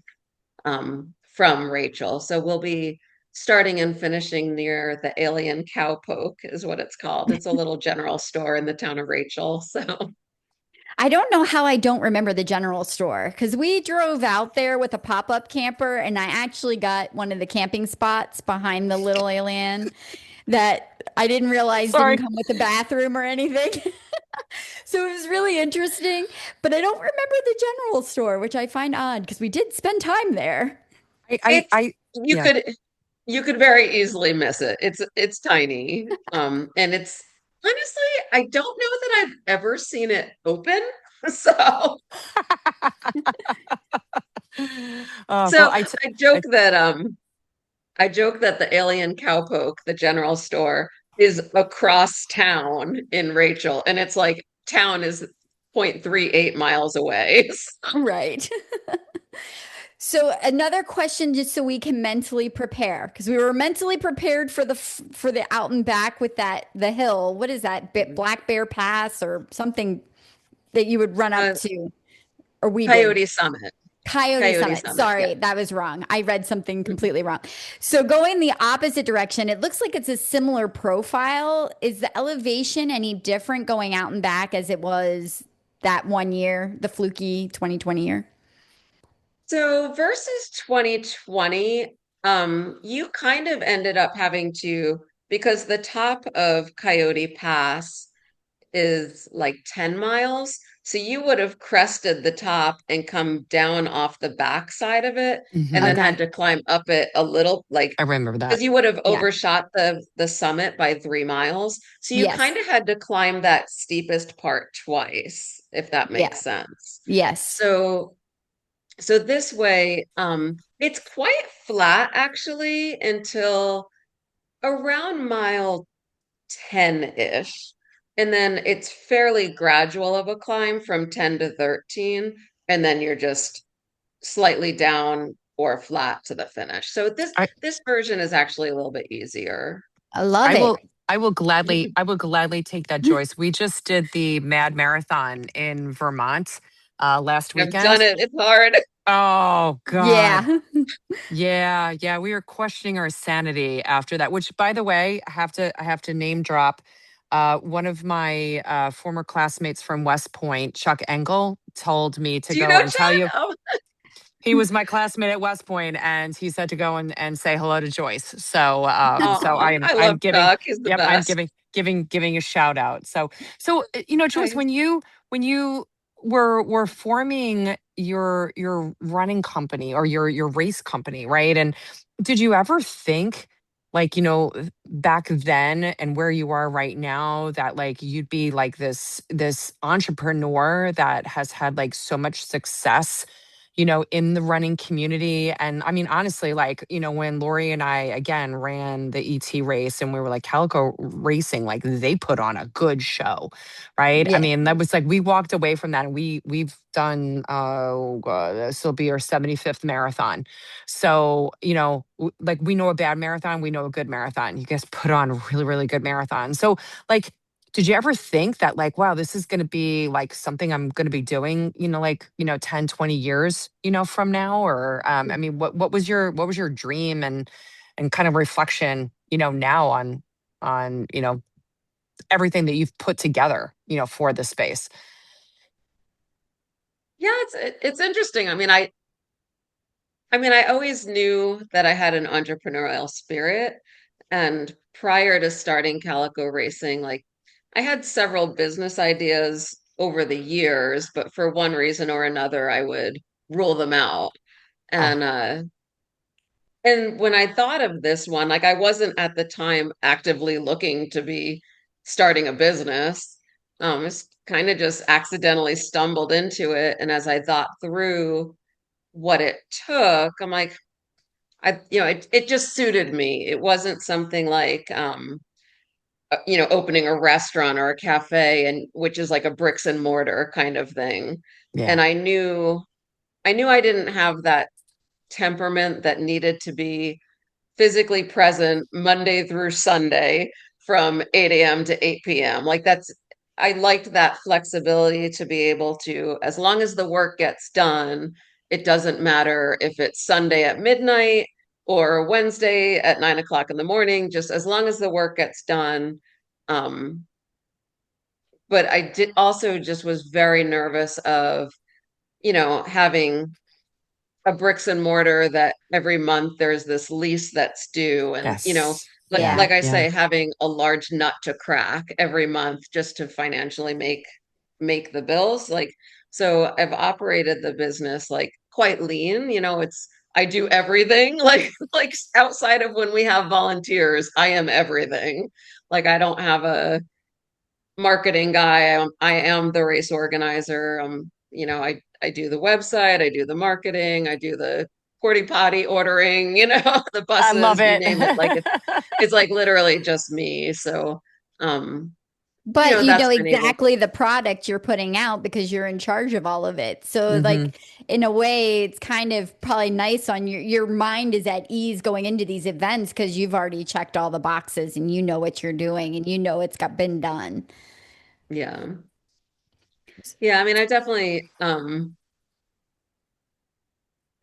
C: from Rachel. So we'll be starting and finishing near the Alien Cowpoke is what it's called. It's a little general store in the town of Rachel. So
A: I don't know how I don't remember the general store because we drove out there with a pop-up camper and I actually got one of the camping spots behind the little alien that I didn't realize didn't
B: Sorry.
A: come with a bathroom or anything. So it was really interesting, but I don't remember the general store, which I find odd because we did spend time there.
C: it's
B: I,
C: you
B: yeah.
C: could you could very easily miss it. It's tiny. And it's honestly, I don't know that I've ever seen it open. So
B: Well,
C: so I joke
B: I,
C: that I joke that the Alien Cowpoke, the general store, is across town in Rachel, and it's like town is 0.38 miles away.
A: Right. So another question, just so we can mentally prepare, because we were mentally prepared for for the out and back with the hill. What is that? Black Bear Pass or something that you would run up
C: Uh,
A: to, or we did.
C: Coyote Summit.
A: Coyote
C: Coyote
A: Summit.
C: Summit. Yeah.
A: Sorry, that was wrong. I read something completely wrong. So going the opposite direction, it looks like it's a similar profile. Is the elevation any different going out and back as it was that one year, the fluky 2020 year?
C: So versus 2020, you kind of ended up having to, because the top of Coyote Pass is like 10 miles. So you would have crested the top and come down off the back side of it and then
B: mhm.
C: had
A: Okay.
C: to climb up it a little, like
B: I remember that.
C: because you would have
A: Yeah.
C: overshot the summit by 3 miles. So you
A: Yes.
C: kind of had to climb that steepest part twice, if that
A: Yeah.
C: makes sense.
A: Yes.
C: So this way, it's quite flat actually until around mile 10-ish. And then it's fairly gradual of a climb from 10 to 13. And then you're just slightly down or flat to the finish. So this version is actually a little bit easier.
A: I love
B: I
A: it.
B: will I will gladly take that, Joyce. We just did the Mad Marathon in Vermont last
C: I've done
B: weekend.
C: it. It's hard.
B: Oh God.
A: Yeah.
B: Yeah, yeah, we were questioning our sanity after that, which by the way, I have to name drop one of my former classmates from West Point, Chuck Engel, told me to
C: Do you
B: go
C: know
B: and tell
C: Chuck?
B: you
C: Oh,
B: he was my classmate at West Point, and he said to go and say hello to Joyce. So so
C: aw, I
B: I'm
C: love
B: giving,
C: Chuck. He's the
B: yep, I'm
C: best.
B: giving a shout out. So Joyce,
C: Nice.
B: when you were forming your running company or your race company, right? And did you ever think, like, back then and where you are right now, that like you'd be like this entrepreneur that has had like so much success, in the running community? And I mean, honestly, like, when Lori and I again ran the ET race and we were like Calico Racing, like they put on a good show, right? I
A: Yeah.
B: mean, that was like we walked away from that and we've done oh God, this will be our 75th marathon. So, like we know a bad marathon, we know a good marathon. You guys put on a really, really good marathon. So like did you ever think that like, wow, this is going to be like something I'm going to be doing, like, 10, 20 years, from now? Or, I mean, what was your dream and kind of reflection, now on, everything that you've put together, for the space?
C: Yeah, it's interesting. I mean, I always knew that I had an entrepreneurial spirit. And prior to starting Calico Racing, like I had several business ideas over the years, but for one reason or another, I would rule them out.
B: Ah,
C: And when I thought of this one, like I wasn't at the time actively looking to be starting a business. It's kind of just accidentally stumbled into it. And as I thought through what it took, I'm like, it just suited me. It wasn't something like, opening a restaurant or a cafe, and which is like a bricks and mortar kind of thing.
B: Yeah.
C: And I knew I didn't have that temperament that needed to be physically present Monday through Sunday from 8 a.m. to 8 p.m. I liked that flexibility to be able to, as long as the work gets done, it doesn't matter if it's Sunday at midnight or Wednesday at 9 o'clock in the morning, just as long as the work gets done. Um, but I did also just was very nervous of, having a bricks and mortar that every month there's this lease that's due, and
B: Yes.
C: like
B: Yeah.
A: Yeah.
C: like I
B: Yeah.
C: say, having a large nut to crack every month just to financially make the bills. So I've operated the business like quite lean. It's I do everything. Like outside of when we have volunteers, I am everything. Like I don't have a marketing guy. I am the race organizer. I do the website, I do the marketing, I do the porty potty ordering, the
B: I love
C: buses, you
B: it.
C: name it. Like it's like literally just me. So, um,
A: But you
C: that's
A: know
C: been able.
A: exactly the product you're putting out because you're in charge of all of it. So
B: Hmm.
A: like in a way it's kind of probably nice on your mind is at ease going into these events because you've already checked all the boxes and you know what you're doing and you know it's got been done.
C: Yeah. Yeah, I mean, I definitely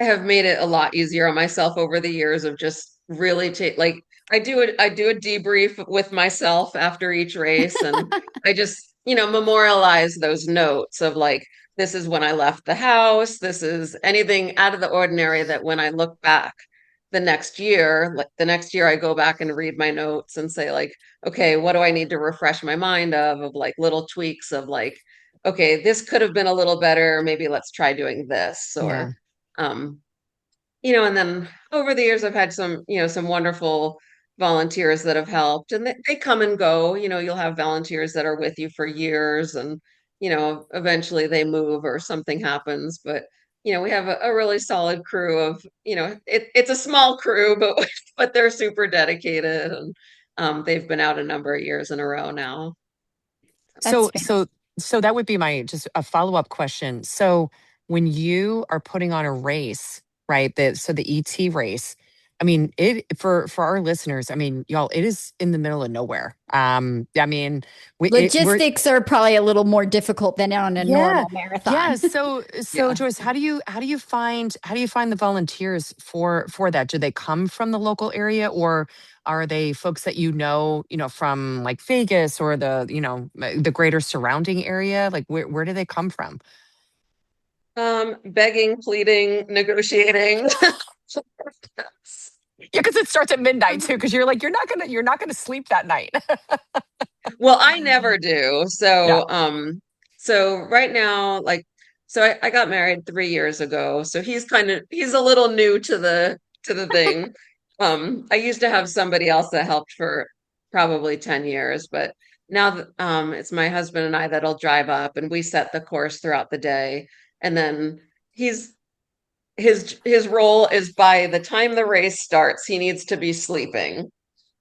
C: have made it a lot easier on myself over the years of just really take like I do a debrief with myself after each race, and I just memorialize those notes of like, this is when I left the house, this is anything out of the ordinary that when I look back the next year I go back and read my notes and say like, okay, what do I need to refresh my mind of like little tweaks of like, okay, this could have been a little better, maybe let's try doing this. Or
B: Yeah.
C: um, and then over the years, I've had some wonderful volunteers that have helped, and they come and go. You'll have volunteers that are with you for years, and eventually they move or something happens. But we have a really solid crew of, it's a small crew, but but they're super dedicated, and they've been out a number of years in a row now.
A: That's
B: So,
A: fantastic.
B: so, so that would be my just a follow-up question. So, when you are putting on a race, right? The ET race, I mean, it for our listeners, I mean, y'all, it is in the middle of nowhere. I mean, we're
A: Logistics are probably a little more difficult than on a
B: yeah,
A: normal
B: yeah.
A: marathon.
B: So
C: Yeah.
B: Joyce, how do you find the volunteers for that? Do they come from the local area, or are they folks that from like Vegas or the greater surrounding area? Like where do they come from?
C: Begging, pleading, negotiating.
B: Yeah, because it starts at midnight too. Because you're not gonna sleep that night.
C: Well, I never do.
B: Yeah.
C: So right now, so I got married 3 years ago. So he's a little new to the thing. I used to have somebody else that helped for probably 10 years, but now that it's my husband and I that'll drive up, and we set the course throughout the day. And then he's his role is, by the time the race starts, he needs to be sleeping.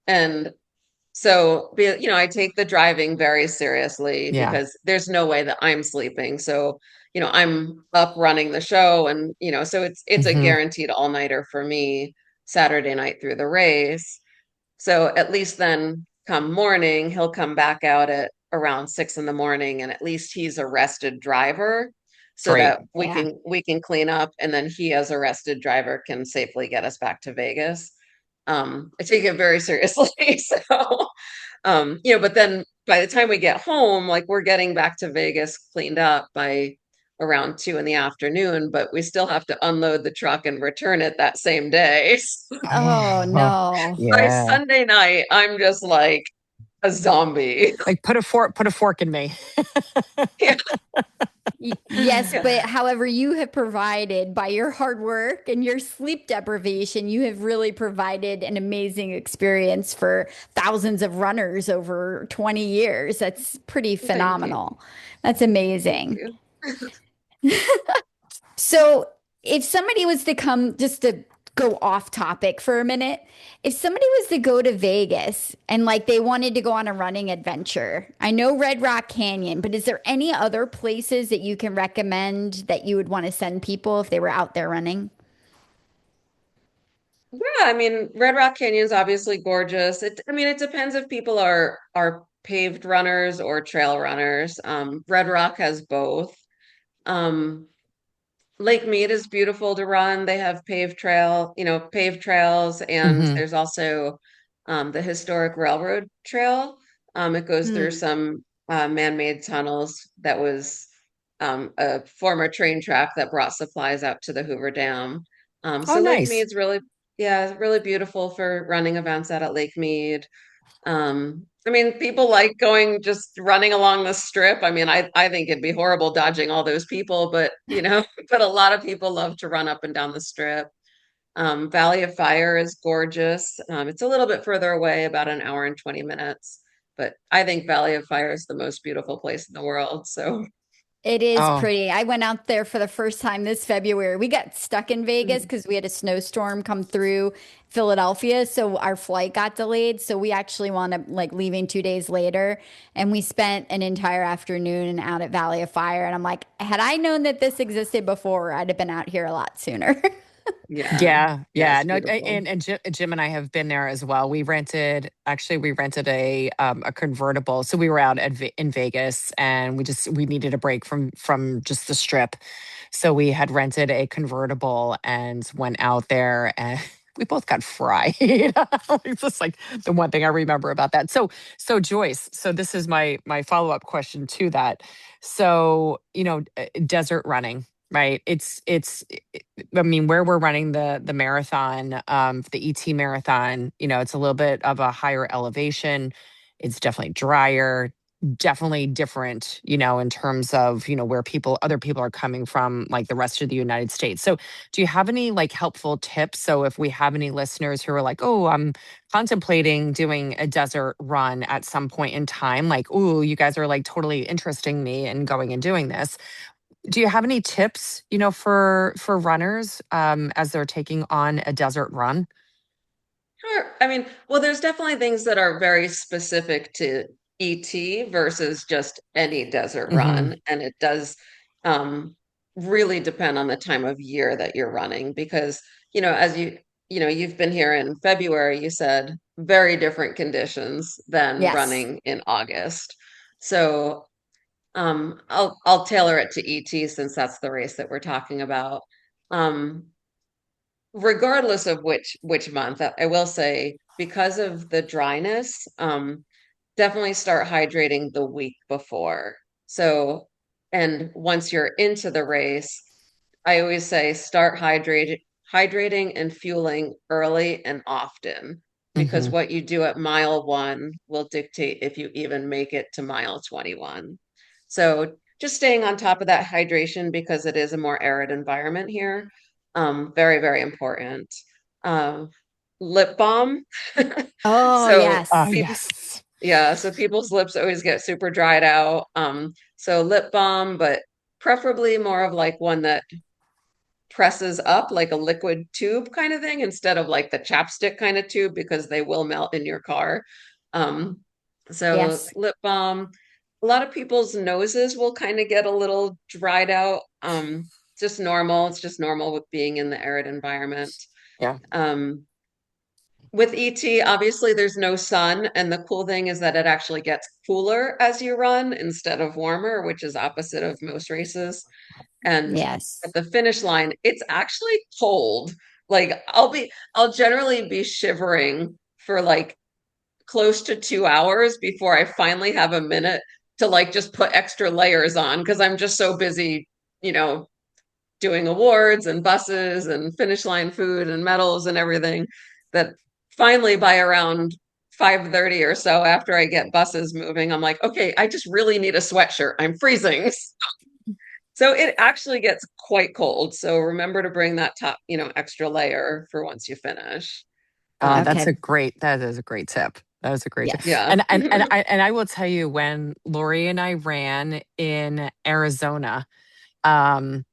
C: And so, I take the driving very seriously
B: Yeah.
C: because there's no way that I'm sleeping. So, I'm up running the show, and so it's a
B: Hmm.
C: guaranteed all-nighter for me Saturday night through the race. So at least then come morning, he'll come back out at around 6 in the morning, and at least he's a rested driver so
B: Great.
C: that we
A: Yeah.
C: can we can clean up, and then he as a rested driver can safely get us back to Vegas. I take it very seriously. So but then by the time we get home, like we're getting back to Vegas cleaned up by around 2 in the afternoon, but we still have to unload the truck and return it that same day.
A: Oh
B: Oh,
A: no.
C: By
B: yeah.
C: Sunday night, I'm just like a zombie.
B: Like put a fork in me.
C: Yeah.
A: Yes,
C: Yeah,
A: but however, you have provided by your hard work and your sleep deprivation, you have really provided an amazing experience for thousands of runners over 20 years. That's pretty
C: thank you.
A: phenomenal. That's
C: Thank
A: amazing.
C: you.
A: So, if somebody was to come, just to go off topic for a minute, if somebody was to go to Vegas and like they wanted to go on a running adventure, I know Red Rock Canyon, but is there any other places that you can recommend that you would want to send people if they were out there running?
C: Yeah, I mean, Red Rock Canyon is obviously gorgeous. I mean, it depends if people are paved runners or trail runners. Red Rock has both. Um, Lake Mead is beautiful to run. They have paved trails, and
B: Hmm.
C: there's also the historic railroad trail. It goes through
A: Hmm.
C: some man-made tunnels that was a former train track that brought supplies out to the Hoover Dam.
B: Oh,
C: So Lake
B: nice.
C: Mead's really beautiful for running events out at Lake Mead. I mean, people like going just running along the strip. I mean, I think it'd be horrible dodging all those people, but but a lot of people love to run up and down the strip. Valley of Fire is gorgeous. It's a little bit further away, about an hour and 20 minutes, but I think Valley of Fire is the most beautiful place in the world. So,
A: It is
B: Oh,
A: pretty. I went out there for the first time this February. We got stuck in Vegas
C: mm,
A: because we had a snowstorm come through Philadelphia, so our flight got delayed. So we actually wound up like leaving 2 days later, and we spent an entire afternoon out at Valley of Fire. And I'm like, had I known that this existed before, I'd have been out here a lot sooner.
C: yeah,
B: yeah,
C: yeah,
B: yeah.
C: it's
B: No,
C: beautiful.
B: and Jim and I have been there as well. We rented a convertible. So we were out in Vegas, and we needed a break from just the strip. So we had rented a convertible and went out there, and we both got fried. It's just like the one thing I remember about that. So Joyce, so this is my follow-up question to that. So, desert running, right? I mean, where we're running the marathon, the ET marathon, it's a little bit of a higher elevation. It's definitely drier, definitely different, in terms of, where other people are coming from, like the rest of the United States. So do you have any like helpful tips? So if we have any listeners who are like, oh, I'm contemplating doing a desert run at some point in time, like, oh, you guys are like totally interesting me in going and doing this. Do you have any tips, for runners as they're taking on a desert run?
C: Sure. I mean, well, there's definitely things that are very specific to ET versus just any desert
B: Hmm.
C: run. And it does um, really depend on the time of year that you're running because, as you've been here in February, you said very different conditions than
A: Yes.
C: running in August. So I'll tailor it to ET since that's the race that we're talking about. Um, Regardless of which month, I will say because of the dryness, definitely start hydrating the week before. So, and once you're into the race, I always say start hydrating and fueling early and often because
B: Hmm.
C: what you do at mile one will dictate if you even make it to mile 21. So just staying on top of that hydration because it is a more arid environment here. Very, very important. Um, Lip balm.
A: Oh,
C: So
B: Oh,
A: yes.
C: people,
B: yes.
C: yeah, so people's lips always get super dried out. So lip balm, but preferably more of like one that presses up like a liquid tube kind of thing instead of like the chapstick kind of tube because they will melt in your car. Um, so
A: Yes.
C: lip balm. A lot of people's noses will kind of get a little dried out. Just normal. It's just normal with being in the arid environment.
B: Yeah.
C: Um, with ET, obviously there's no sun, and the cool thing is that it actually gets cooler as you run instead of warmer, which is opposite of most races. And
A: Yes.
C: at the finish line, it's actually cold. Like I'll generally be shivering for like close to 2 hours before I finally have a minute to like just put extra layers on because I'm just so busy, you know, doing awards and buses and finish line food and medals and everything that finally by around 5:30 or so after I get buses moving, I'm like, okay, I just really need a sweatshirt. I'm freezing. So it actually gets quite cold. So remember to bring that top, extra layer for once you finish.
B: That's a
A: Okay.
B: great, that is a great tip. That is a great tip.
A: Yes.
C: Yeah.
B: And I will tell you, when Lori and I ran in Arizona,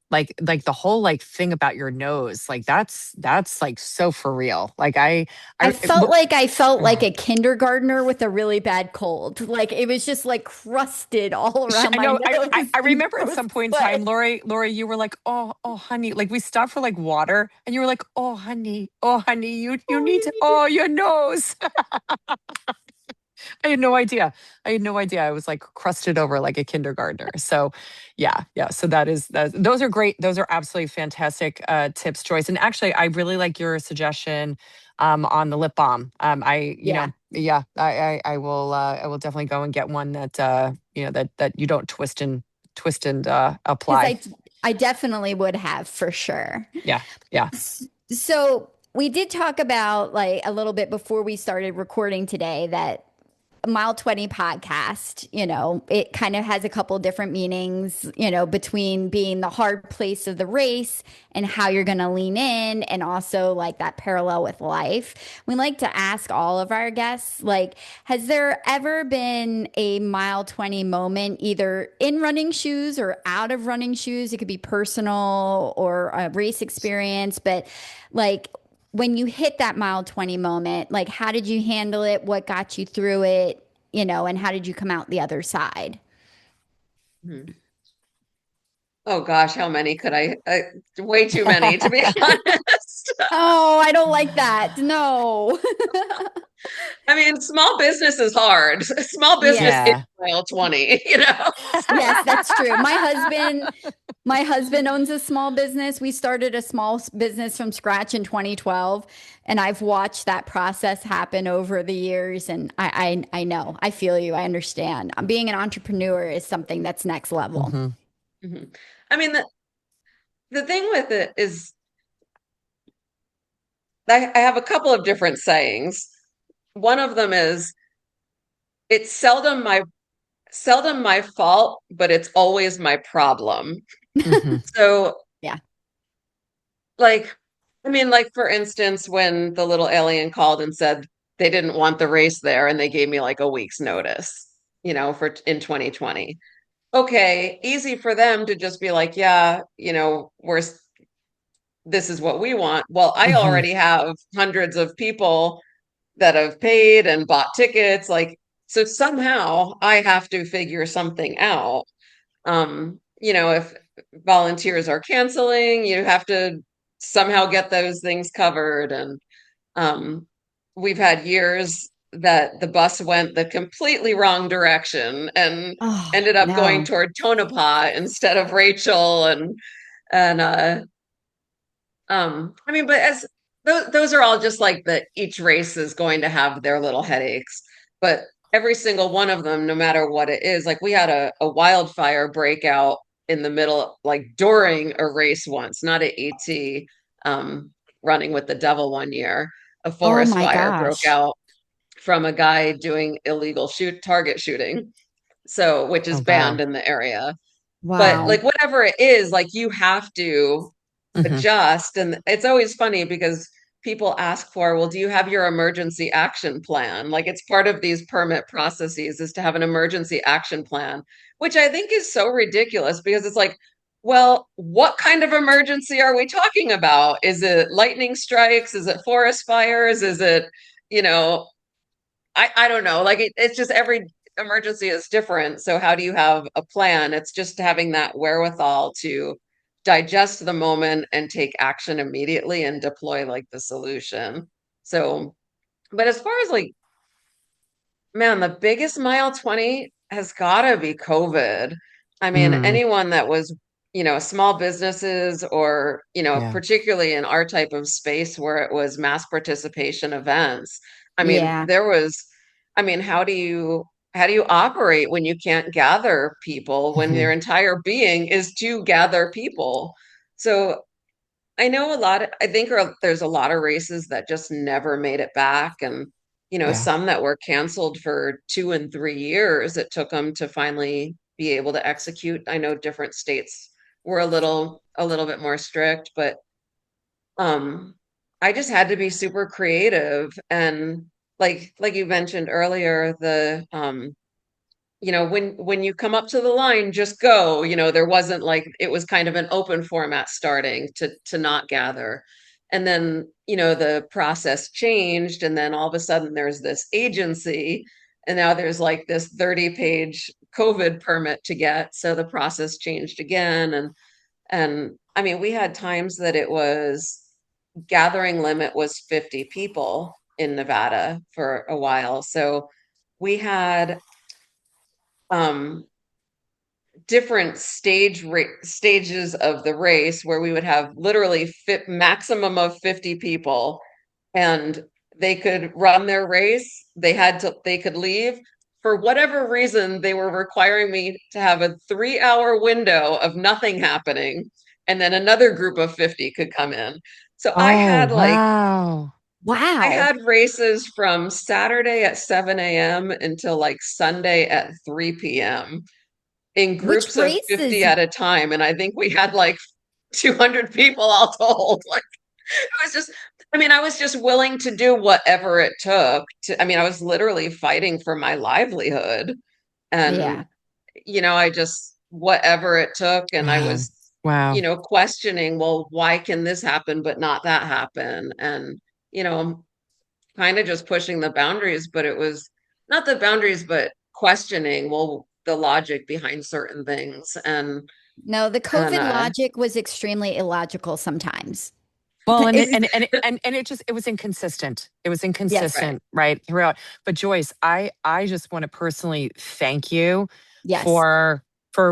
B: like the whole like thing about your nose, like that's like so for real. Like
A: I
B: I
A: felt like I felt like a kindergartner with a really bad cold. Like it was just like crusted all around
B: I
A: my
B: know. I,
A: nose
B: I
A: and
B: remember at
A: throat
B: some point in
A: sweat.
B: time, Lori, you were like, oh, honey, like we stopped for like water, and you were like, oh, honey, you
A: Oh,
B: need to, oh, your nose. I had no idea. I had no idea. I was like crusted over like a kindergartner. So, yeah, yeah. So those are great. Those are absolutely fantastic tips, Joyce. And actually, I really like your suggestion on the lip balm.
A: yeah.
B: Yeah, I will definitely go and get one that that you don't twist and
A: Because
B: apply.
A: I definitely would have for sure.
B: Yeah, yeah.
A: So we did talk about like a little bit before we started recording today that Mile 20 podcast, it kind of has a couple different meanings, between being the hard place of the race and how you're going to lean in, and also like that parallel with life. We like to ask all of our guests, like, has there ever been a Mile 20 moment, either in running shoes or out of running shoes? It could be personal or a race experience, but like, when you hit that Mile 20 moment, like how did you handle it? What got you through it? And how did you come out the other side?
C: Mhm. Oh gosh, how many could way too many to be honest.
A: Oh, I don't like that. No.
C: I mean, small business is hard. Small business is
A: Yes.
B: Yeah.
C: mile 20.
A: Yes, that's true. My husband owns a small business. We started a small business from scratch in 2012, and I've watched that process happen over the years. And I know, I feel you. I understand. Being an entrepreneur is something that's next level.
B: Hmm.
C: Mhm. I mean, the thing with it is I have a couple of different sayings. One of them is it's seldom my fault, but it's always my problem.
B: Hmm.
C: So,
A: Yeah.
C: like, I mean, like for instance, when the little alien called and said they didn't want the race there, and they gave me like a week's notice, for in 2020. Okay, easy for them to just be like, yeah, this is what we want. Well, I
B: Hmm.
C: already have hundreds of people that have paid and bought tickets. Like, so somehow I have to figure something out. If volunteers are canceling, you have to somehow get those things covered. And um, we've had years that the bus went the completely wrong direction and
A: Oh,
C: ended up going
A: no.
C: toward Tonopah instead of Rachel. And I mean, but as those are all just like each race is going to have their little headaches, but every single one of them, no matter what it is, like we had a wildfire breakout in the middle, like during a race once, not at ET, running with the devil one year. A
A: Oh
C: forest
A: my
C: fire broke
A: gosh.
C: out from a guy doing illegal target shooting, so which is
B: Oh,
C: banned
B: wow.
C: in the area. But
B: Yeah.
A: Wow.
C: like whatever it is, like you have to
B: Hmm.
C: adjust. And it's always funny because people ask for, well, do you have your emergency action plan? Like it's part of these permit processes is to have an emergency action plan, which I think is so ridiculous because it's like, well, what kind of emergency are we talking about? Is it lightning strikes? Is it forest fires? Is it, you know, I don't know. Like it's just every emergency is different. So how do you have a plan? It's just having that wherewithal to digest the moment and take action immediately and deploy like the solution. So, but as far as like, man, the biggest mile 20 has got to be COVID. I mean,
B: Mm,
C: anyone that was, small businesses or,
B: yeah.
C: particularly in our type of space where it was mass participation events. I mean,
A: Yeah.
C: I mean, how do you operate when you can't gather people when their
B: Hmm.
C: entire being is to gather people? So I know I think there's a lot of races that just never made it back. And,
B: Yeah.
C: some that were canceled for 2 and 3 years, it took them to finally be able to execute. I know different states were a little bit more strict, but um I just had to be super creative. And like you mentioned earlier, the when you come up to the line, just go. There wasn't like, it was kind of an open format starting to not gather. And then, the process changed, and then all of a sudden there's this agency, and now there's like this 30-page COVID permit to get. So the process changed again. And I mean, we had times that it was, gathering limit was 50 people in Nevada for a while. So we had um different stages of the race where we would have literally maximum of 50 people, and they could run their race. They could leave. For whatever reason, they were requiring me to have a 3-hour window of nothing happening, and then another group of 50 could come in. So
B: Oh, wow.
C: I
A: Wow.
C: had races from Saturday at 7 a.m. until like Sunday at 3 p.m. in
A: Which
C: groups of 50
A: races?
C: at a time. And I think we had like 200 people all told. Like, it was just, I mean, I was just willing to do whatever it took to, I mean, I was literally fighting for my livelihood. And,
A: Yeah.
C: I just, whatever it took. And I
B: Wow.
C: was,
B: Wow.
C: questioning, well, why can this happen, but not that happen? And, kind of just pushing the boundaries, but it was not the boundaries, but questioning, well, the logic behind certain things.
A: No, the
C: And
A: COVID logic was extremely illogical sometimes.
B: Well, and it,
A: It's-
B: and it just, it was inconsistent. It was
A: yes.
C: right.
B: inconsistent, right, throughout. But Joyce, I just want to personally thank you
A: Yes.
B: for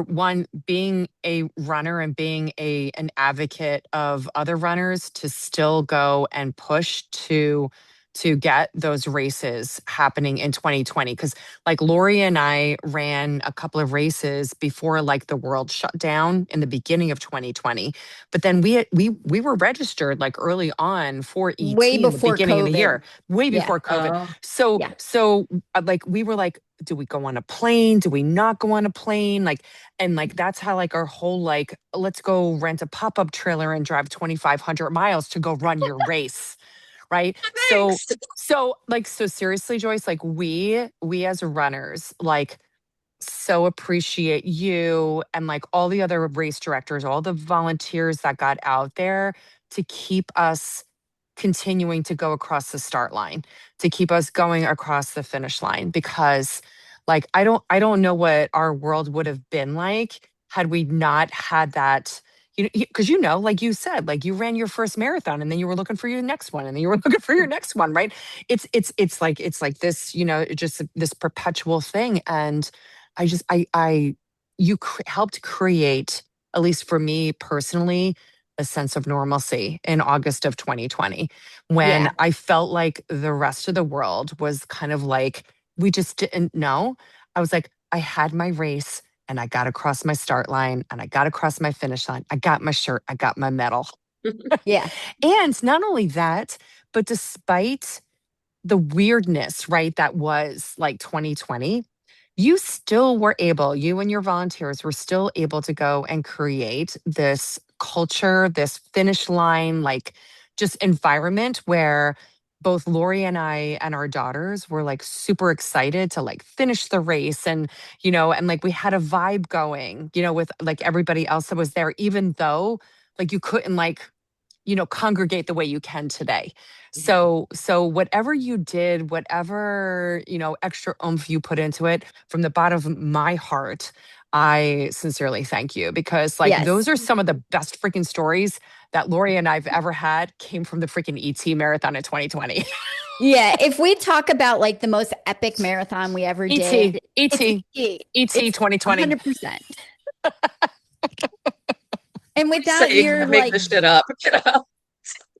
B: one, being a runner and being an advocate of other runners to still go and push to get those races happening in 2020. Because like Lori and I ran a couple of races before like the world shut down in the beginning of 2020, but then we were registered like early on for
A: Way
B: ET in the
A: before
B: beginning of the
A: COVID.
B: year, way
A: Yeah.
B: before COVID.
C: Oh,
B: So
A: Yeah.
B: like we were like, do we go on a plane? Do we not go on a plane? Like, and like that's how like our whole like, let's go rent a pop-up trailer and drive 2,500 miles to go run your race, right? So
C: thanks.
B: so seriously, Joyce, like we as runners, like so appreciate you and like all the other race directors, all the volunteers that got out there to keep us continuing to go across the start line, to keep us going across the finish line. Because like I don't know what our world would have been like had we not had that. Because like you said, like you ran your first marathon and then you were looking for your next one and then you were looking for your next one, right? It's like this, just this perpetual thing. And I just I you helped create, at least for me personally, a sense of normalcy in August of 2020, when
A: Yeah.
B: I felt like the rest of the world was kind of like, we just didn't know. I was like, I had my race and I got across my start line and I got across my finish line. I got my shirt, I got my medal.
A: Yeah.
B: And not only that, but despite the weirdness, right, that was like 2020, you still were able, you and your volunteers were still able to go and create this culture, this finish line, like just environment where both Lori and I and our daughters were like super excited to like finish the race. And like we had a vibe going, with like everybody else that was there, even though like you couldn't like congregate the way you can today.
C: Mhm.
B: So whatever you did, whatever, extra oomph you put into it, from the bottom of my heart, I sincerely thank you, because like
A: Yes.
B: those are some of the best freaking stories that Lori and I've ever had came from the freaking ET marathon in 2020.
A: Yeah. If we talk about like the most epic marathon we ever
B: ET,
A: did,
B: ET,
A: it's E.
B: ET
A: It's
B: 2020.
A: 100%. And
C: We
A: without
C: say,
A: your
C: make
A: like,
C: this shit up.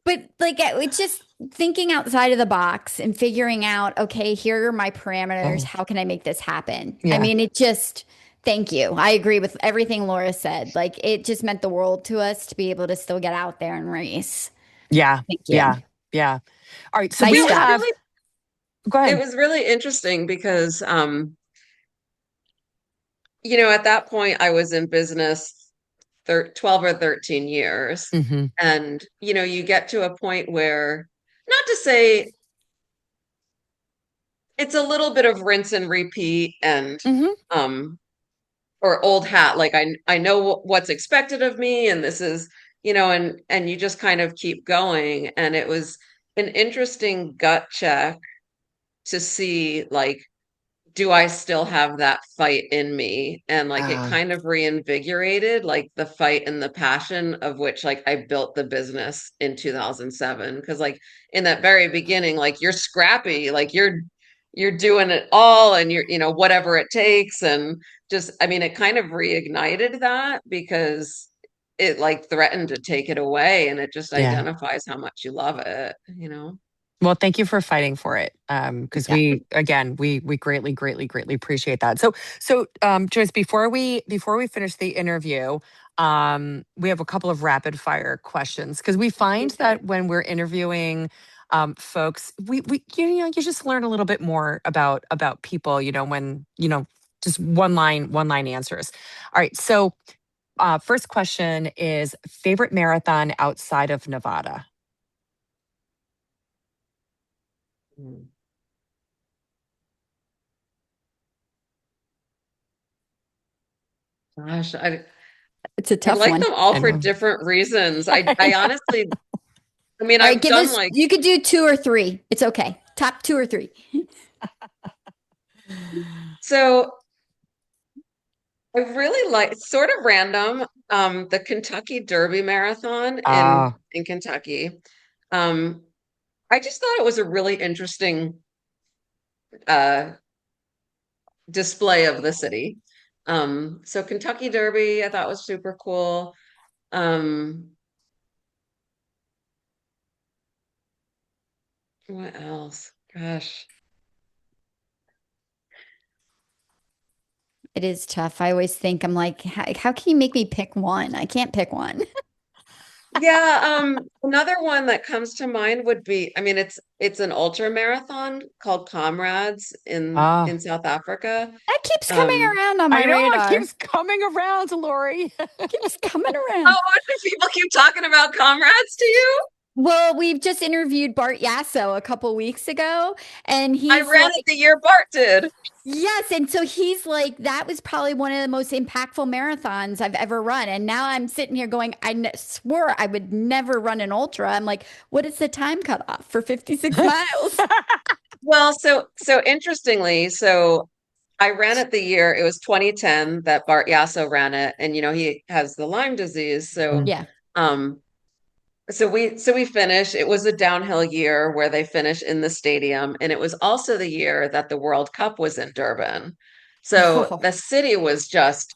A: but like it's just thinking outside of the box and figuring out, okay, here are my parameters.
B: Oh,
A: How can I make this happen? I
B: yeah.
A: mean, it just, thank you. I agree with everything Laura said. Like it just meant the world to us to be able to still get out there and race.
B: Yeah.
A: Thank you.
B: Yeah. Yeah. All right. So
A: Nice
B: we
C: It was
A: job.
B: have,
C: really,
B: go
C: it
B: ahead.
C: was really interesting because, at that point I was in business 12 or 13 years.
B: Hmm.
C: And, you get to a point where, not to say it's a little bit of rinse and repeat and,
B: Hmm.
C: um, or old hat. Like I know what's expected of me, and this is, and you just kind of keep going. And it was an interesting gut check to see, like, do I still have that fight in me? And like it
B: Ah,
C: kind of reinvigorated like the fight and the passion of which like I built the business in 2007. Because like in that very beginning, like you're scrappy, like you're doing it all and you're, whatever it takes. And just, I mean, it kind of reignited that because it like threatened to take it away, and it just
B: yeah.
C: identifies how much you love it.
B: Well, thank you for fighting for it. Because
A: Yeah.
B: we, again, we greatly, greatly, greatly appreciate that. So, Joyce, before we finish the interview, we have a couple of rapid fire questions because we find
C: Okay.
B: that when we're interviewing folks, we you just learn a little bit more about people. When just one line answers. All right. So, first question is favorite marathon outside of Nevada.
C: Mm. Gosh,
A: It's a
C: I
A: tough
C: like
A: one.
C: them all
B: I
C: for
B: know.
C: different reasons.
B: I
C: I
B: know.
C: honestly, I mean,
A: All right,
C: I've
A: give
C: done
A: us,
C: like,
A: you could do two or three. It's okay. Top two or three.
C: so I really like, sort of random, the Kentucky Derby Marathon
B: Ah,
C: in Kentucky. Um, I just thought it was a really interesting uh display of the city. So Kentucky Derby, I thought was super cool. Um, what else? Gosh.
A: It is tough. I always think I'm like, how can you make me pick one? I can't pick one.
C: Yeah, another one that comes to mind would be, I mean, it's an ultra marathon called Comrades
B: ah.
C: in South Africa.
A: That keeps coming
C: Um,
A: around on my
B: I know it
A: radar.
B: keeps coming around, Lori.
A: Keeps coming
C: oh,
A: around.
C: people keep talking about Comrades to you?
A: Well, we've just interviewed Bart Yasso a couple weeks ago, and
C: I
A: he's
C: ran
A: like,
C: it the year Bart did.
A: yes. And so he's like, that was probably one of the most impactful marathons I've ever run. And now I'm sitting here going, swore I would never run an ultra. I'm like, what is the time cutoff for 56 miles?
C: Well, so interestingly, so I ran it the year it was 2010 that Bart Yasso ran it, and he has the Lyme disease. So,
B: Mm.
A: Yeah.
C: um, so we finished. It was a downhill year where they finished in the stadium, and it was also the year that the World Cup was in Durban. So
A: Oh,
C: the city was just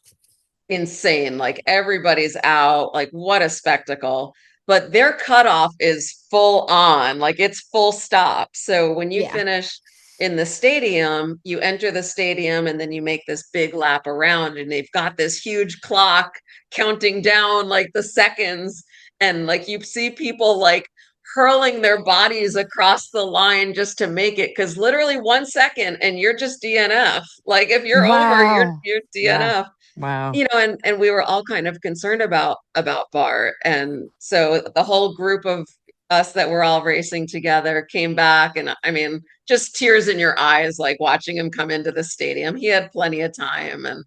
C: insane. Like everybody's out. Like what a spectacle. But their cutoff is full on, like it's full stop. So when you
A: yeah.
C: finish in the stadium, you enter the stadium and then you make this big lap around, and they've got this huge clock counting down like the seconds. And like you see people like hurling their bodies across the line just to make it, because literally 1 second and you're just DNF. Like if you're over,
B: Wow.
C: you're
B: Yeah.
C: DNF.
B: Wow.
C: And we were all kind of concerned about Bart. And so the whole group of us that were all racing together came back, and I mean, just tears in your eyes, like watching him come into the stadium. He had plenty of time, and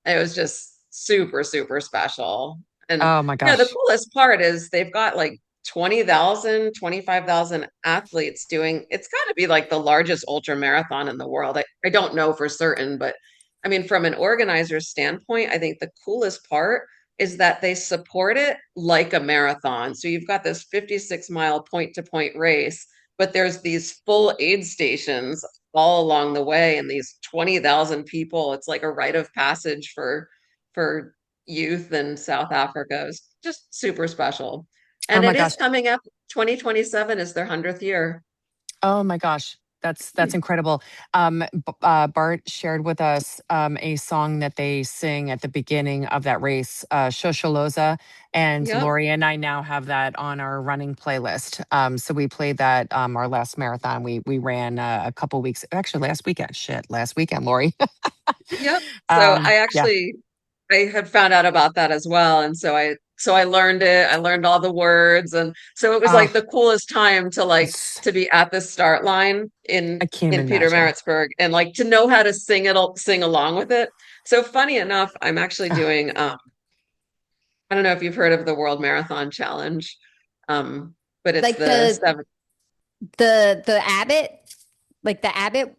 C: it was just super, super special. And
B: Oh my
C: the
B: gosh.
C: coolest part is they've got like 20,000, 25,000 athletes doing, it's got to be like the largest ultra marathon in the world. I don't know for certain, but I mean, from an organizer's standpoint, I think the coolest part is that they support it like a marathon. So you've got this 56-mile point to point race, but there's these full aid stations all along the way, and these 20,000 people. It's like a rite of passage for youth in South Africa. It's just super special.
B: Oh
C: And
B: my
C: it is
B: gosh.
C: coming up. 2027 is their 100th year.
B: Oh my gosh. That's incredible. Bart shared with us a song that they sing at the beginning of that race, Shosholoza, and
C: Yep.
B: Lori and I now have that on our running playlist. So we played that our last marathon. We ran a couple weeks, actually last weekend. Shit, last weekend, Lori.
C: Yep. So I
B: Yeah.
C: actually I had found out about that as well, and so I learned it. I learned all the words, and so it was like
B: Oh,
C: the coolest time to like
B: it's,
C: to be at the start line
B: I can't
C: in Peter
B: imagine.
C: Maritzburg and like to know how to sing along with it. So funny enough, I'm actually
B: Oh,
C: doing I don't know if you've heard of the World Marathon Challenge, um, but it's
A: Like
C: the seven.
A: the Abbott, like the Abbott,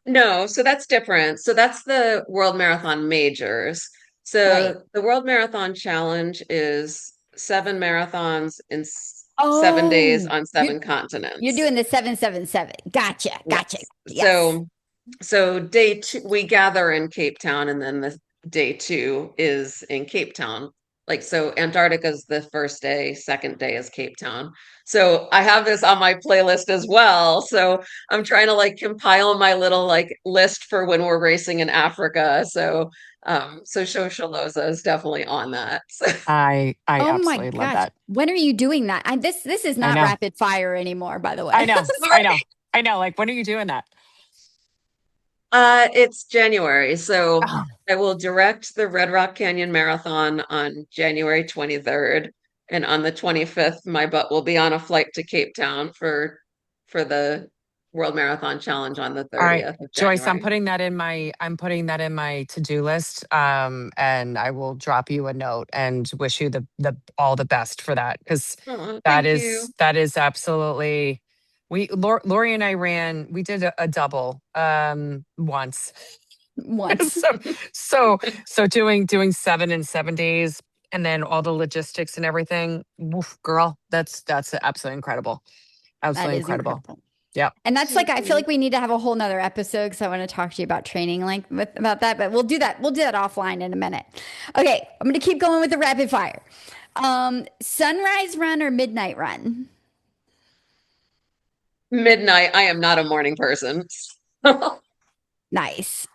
C: No, so that's different. So that's the World Marathon Majors.
A: right?
C: So the World Marathon Challenge is 7 marathons in 7 days
A: Oh,
C: on
A: you're
C: 7 continents.
A: doing the 777. Gotcha, gotcha.
C: Yes.
A: Yes,
C: So day two, we gather in Cape Town, and then the day two is in Cape Town. Like, so Antarctica is the first day, second day is Cape Town. So I have this on my playlist as well. So I'm trying to like compile my little like list for when we're racing in Africa. So Shosholoza is definitely on that. So,
B: I
A: oh my
B: absolutely love
A: gosh.
B: that.
A: When are you doing that? This is
B: I
A: not
B: know.
A: rapid fire anymore, by the
B: I
A: way.
B: know. I know. I know. Like, when are you doing that?
C: It's January, so
B: Oh,
C: I will direct the Red Rock Canyon Marathon on January 23rd, and on the 25th, my butt will be on a flight to Cape Town for the World Marathon Challenge on the
B: all right,
C: 30th of
B: Joyce,
C: January.
B: I'm putting that in my to-do list. And I will drop you a note and wish you the all the best for that. Because
C: Oh, thank you.
B: that is absolutely Lori and I we did a double once.
A: Once.
B: so so doing 7 in 7 days and then all the logistics and everything. Woof, girl, that's absolutely incredible.
A: That
B: Absolutely
A: is
B: incredible.
A: incredible.
B: Yep.
A: And that's
C: Thank
A: like I feel
C: you.
A: like we need to have a whole nother episode because I want to talk to you about training about that, but we'll do that. We'll do that offline in a minute. Okay, I'm gonna keep going with the rapid fire. Sunrise run or midnight run?
C: Midnight. I am not a morning person.
A: Nice.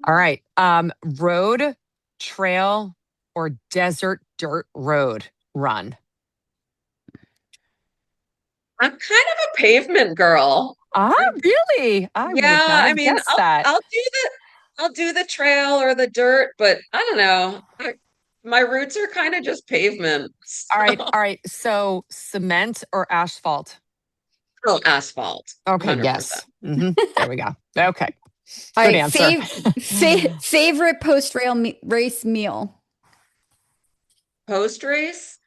B: All right. Road, trail, or desert dirt road run.
C: I'm kind of a pavement girl.
B: Ah, really? I would
C: Yeah,
B: not
C: I
B: have
C: mean,
B: guessed that.
C: I'll do the trail or the dirt, but I don't know. My roots are kind of just pavement.
B: All right. All right. So cement or asphalt?
C: Oh, asphalt,
B: Okay.
C: 100%.
B: Yes. There we go. Okay.
A: All
B: Good
A: right,
B: answer.
A: favorite race meal?
C: Post race,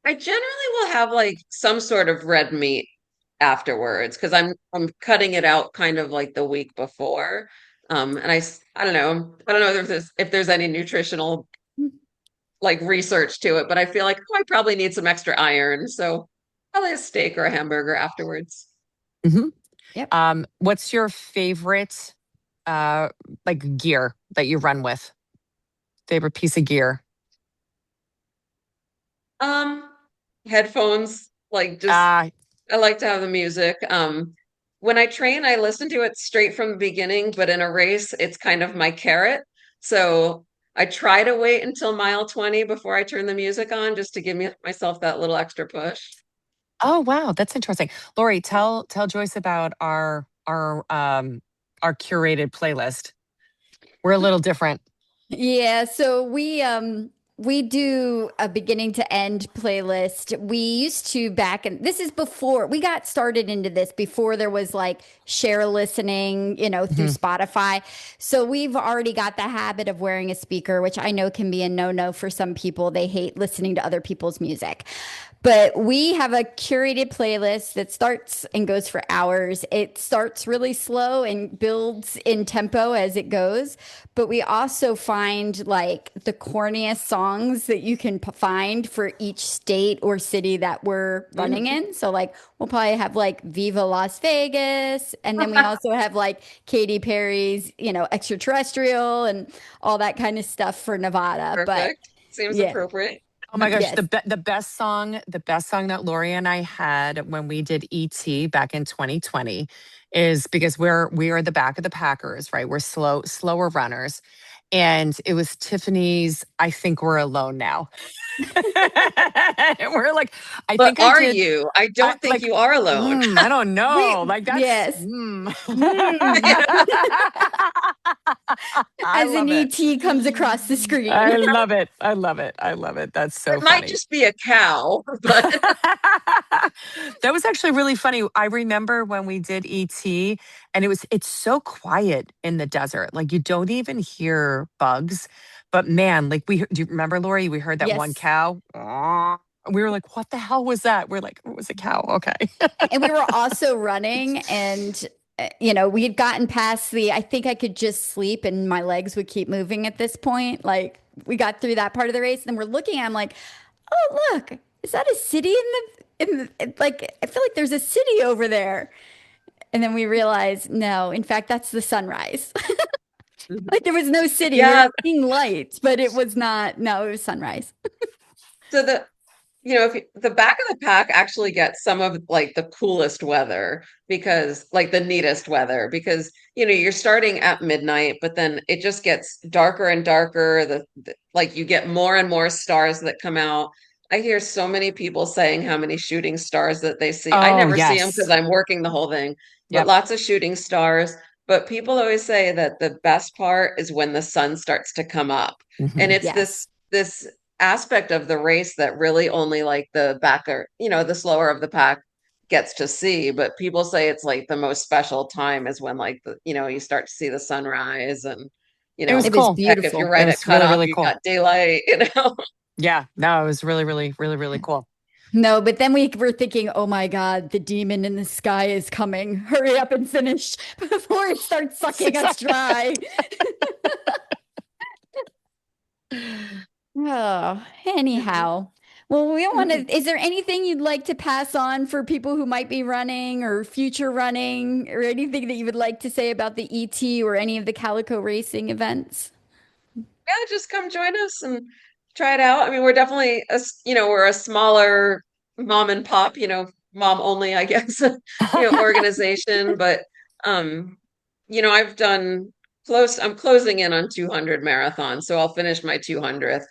C: I generally will have like some sort of red meat afterwards because I'm cutting it out kind of like the week before. And I don't know. I don't know if there's any nutritional like research to it, but I feel like oh, I probably need some extra iron. So probably a steak or a hamburger afterwards.
B: Mhm.
A: Yep.
B: What's your favorite uh like gear that you run with? Favorite piece of gear?
C: Um, Headphones, like just
B: Uh
C: I like to have the music. When I train, I listen to it straight from the beginning, but in a race, it's kind of my carrot. So I try to wait until mile 20 before I turn the music on just to give myself that little extra push.
B: oh wow, that's interesting. Lori, tell Joyce about our curated playlist. We're a little different.
A: Yeah, so we do a beginning to end playlist. We used to back and this is before we got started into this before there was like share listening, through
B: Mhm.
A: Spotify. So we've already got the habit of wearing a speaker, which I know can be a no-no for some people. They hate listening to other people's music. But we have a curated playlist that starts and goes for hours. It starts really slow and builds in tempo as it goes. But we also find like the corniest songs that you can find for each state or city that we're running
C: Mhm.
A: in. So, like, we'll probably have like Viva Las Vegas. And then we also have like Katy Perry's, extraterrestrial and all that kind of stuff for Nevada. But
C: Perfect. Seems
A: yeah,
C: appropriate.
B: Oh my gosh,
A: yes.
B: the best song that Lori and I had when we did ET back in 2020 is because we are the back of the Packers, right? We're slower runners. And it was Tiffany's I Think We're Alone Now. And we're like, I
C: But
B: think I
C: are
B: did
C: you? I
B: I
C: don't think
B: like
C: you are alone.
B: I don't know.
A: We,
B: Like that's
A: yes. Mm.
C: You know?
B: I
A: as an
B: love it.
A: ET comes across the
B: I
A: screen.
B: love it. I love it. I love it. That's
C: It
B: so
C: might
B: funny.
C: just be a cow, but
B: That was actually really funny. I remember when we did ET and it's so quiet in the desert. Like you don't even hear bugs. But man, like do you remember Lori? We heard that one
A: Yes.
B: cow. Aw. We were like, what the hell was that? We're like, it was a cow. Okay.
A: And we were also running, and we had gotten past I think I could just sleep and my legs would keep moving at this point. Like we got through that part of the race, and we're looking, I'm like, oh, look, is that a city like, I feel like there's a city over there. And then we realized, no, in fact, that's the sunrise. Like there was no city. We were
C: yeah.
A: seeing lights, but it was not, no, it was sunrise.
C: So if the back of the pack actually gets some of like the coolest weather because like the neatest weather because you're starting at midnight, but then it just gets darker and darker. Like you get more and more stars that come out. I hear so many people saying how many shooting stars that they see. I
B: Oh,
C: never see them because
B: yes.
C: I'm working the whole thing, but
B: Yep.
C: lots of shooting stars. But people always say that the best part is when the sun starts to come up. And
B: Hmm.
C: it's this
A: Yes.
C: this aspect of the race that really only like the backer, the slower of the pack gets to see. But people say it's like the most special time is when like you start to see the sunrise and
B: It was
A: It was
B: cool.
C: heck, if you're
A: beautiful.
B: It
C: right at
B: was really,
C: cutoff,
B: really
C: you
B: cool.
C: got daylight,
B: Yeah. No, it was really, really, really, really cool.
A: No, but then we were thinking, oh my God, the demon in the sky is coming. Hurry up and finish before it starts sucking us dry. Oh, anyhow. Well, we want to. Is there anything you'd like to pass on for people who might be running or future running, or anything that you would like to say about the ET or any of the Calico racing events?
C: Yeah, just come join us and try it out. I mean, we're definitely we're a smaller mom and pop, mom only, I guess, organization. But I've done I'm closing in on 200 marathons, so I'll finish my 200th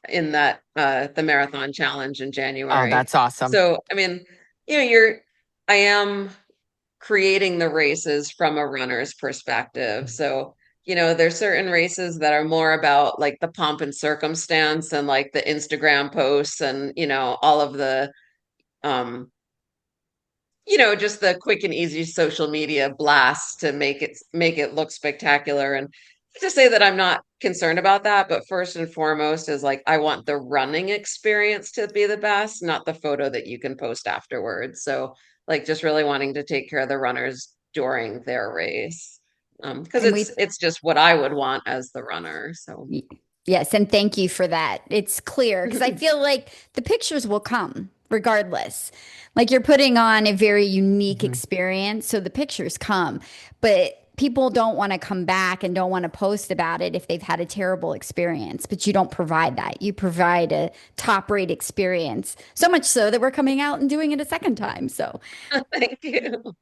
C: in that the marathon challenge in
B: Oh,
C: January.
B: that's awesome.
C: So, I mean, I am creating the races from a runner's perspective. So, there's certain races that are more about like the pomp and circumstance and like the Instagram posts and, all of the um just the quick and easy social media blasts to make it look spectacular. And to say that I'm not concerned about that, but first and foremost is like I want the running experience to be the best, not the photo that you can post afterwards. So like just really wanting to take care of the runners during their race. Because
A: And
C: it's just what I would want as the runner. So
A: y- yes, and thank you for that. It's clear because I feel like the pictures will come regardless. Like you're putting on a very unique
B: Mhm.
A: experience, so the pictures come, but people don't want to come back and don't want to post about it if they've had a terrible experience, but you don't provide that. You provide a top rate experience, so much so that we're coming out and doing it a second time. So
C: thank you.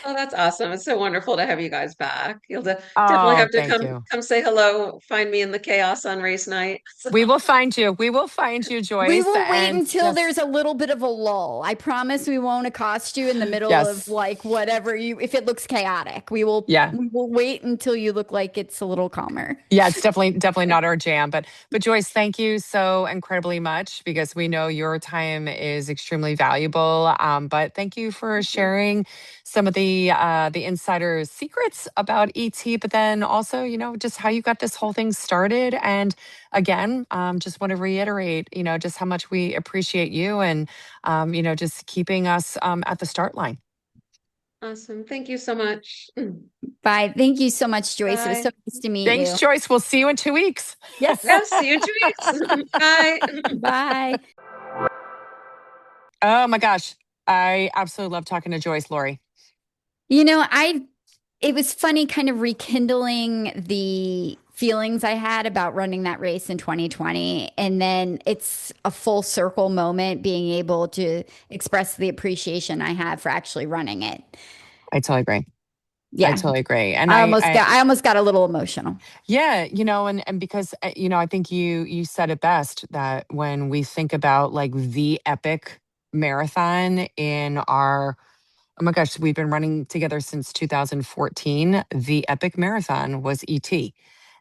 C: Oh, that's awesome. It's so wonderful to have you guys back. You'll definitely
B: Oh,
C: have to
B: thank
C: come
B: you.
C: come say hello, find me in the chaos on race night.
B: We will find you. We will find you,
A: we
B: Joyce.
A: will wait
B: And
A: until there's
B: just,
A: a little bit of a lull. I promise we won't accost you in the middle of
B: yes.
A: like whatever if it looks chaotic. We will
B: Yeah.
A: we will wait until you look like it's a little calmer.
B: Yeah, it's definitely not our jam, but Joyce, thank you so incredibly much because we know your time is extremely valuable. But thank you for
C: Thank you.
B: sharing some of the insider secrets about ET, but then also just how you got this whole thing started. And again, just want to reiterate just how much we appreciate you and just keeping us at the start line.
C: Awesome. Thank you so much.
A: Bye. Thank you so much, Joyce. It was so
C: Bye.
A: nice to meet
B: Thanks,
A: you.
B: Joyce. We'll see you in 2 weeks.
A: Yes.
C: Yeah, see you in 2 weeks. Bye.
A: Bye.
B: Oh my gosh. I absolutely love talking to Joyce, Lori.
A: I it was funny kind of rekindling the feelings I had about running that race in 2020. And then it's a full circle moment being able to express the appreciation I have for actually running it.
B: I totally agree. I
A: Yeah.
B: totally agree. And
A: I almost got a little emotional.
B: yeah, and because I think you said it best that when we think about like the epic marathon in our Oh my gosh, we've been running together since 2014. The epic marathon was ET,
A: Yeah.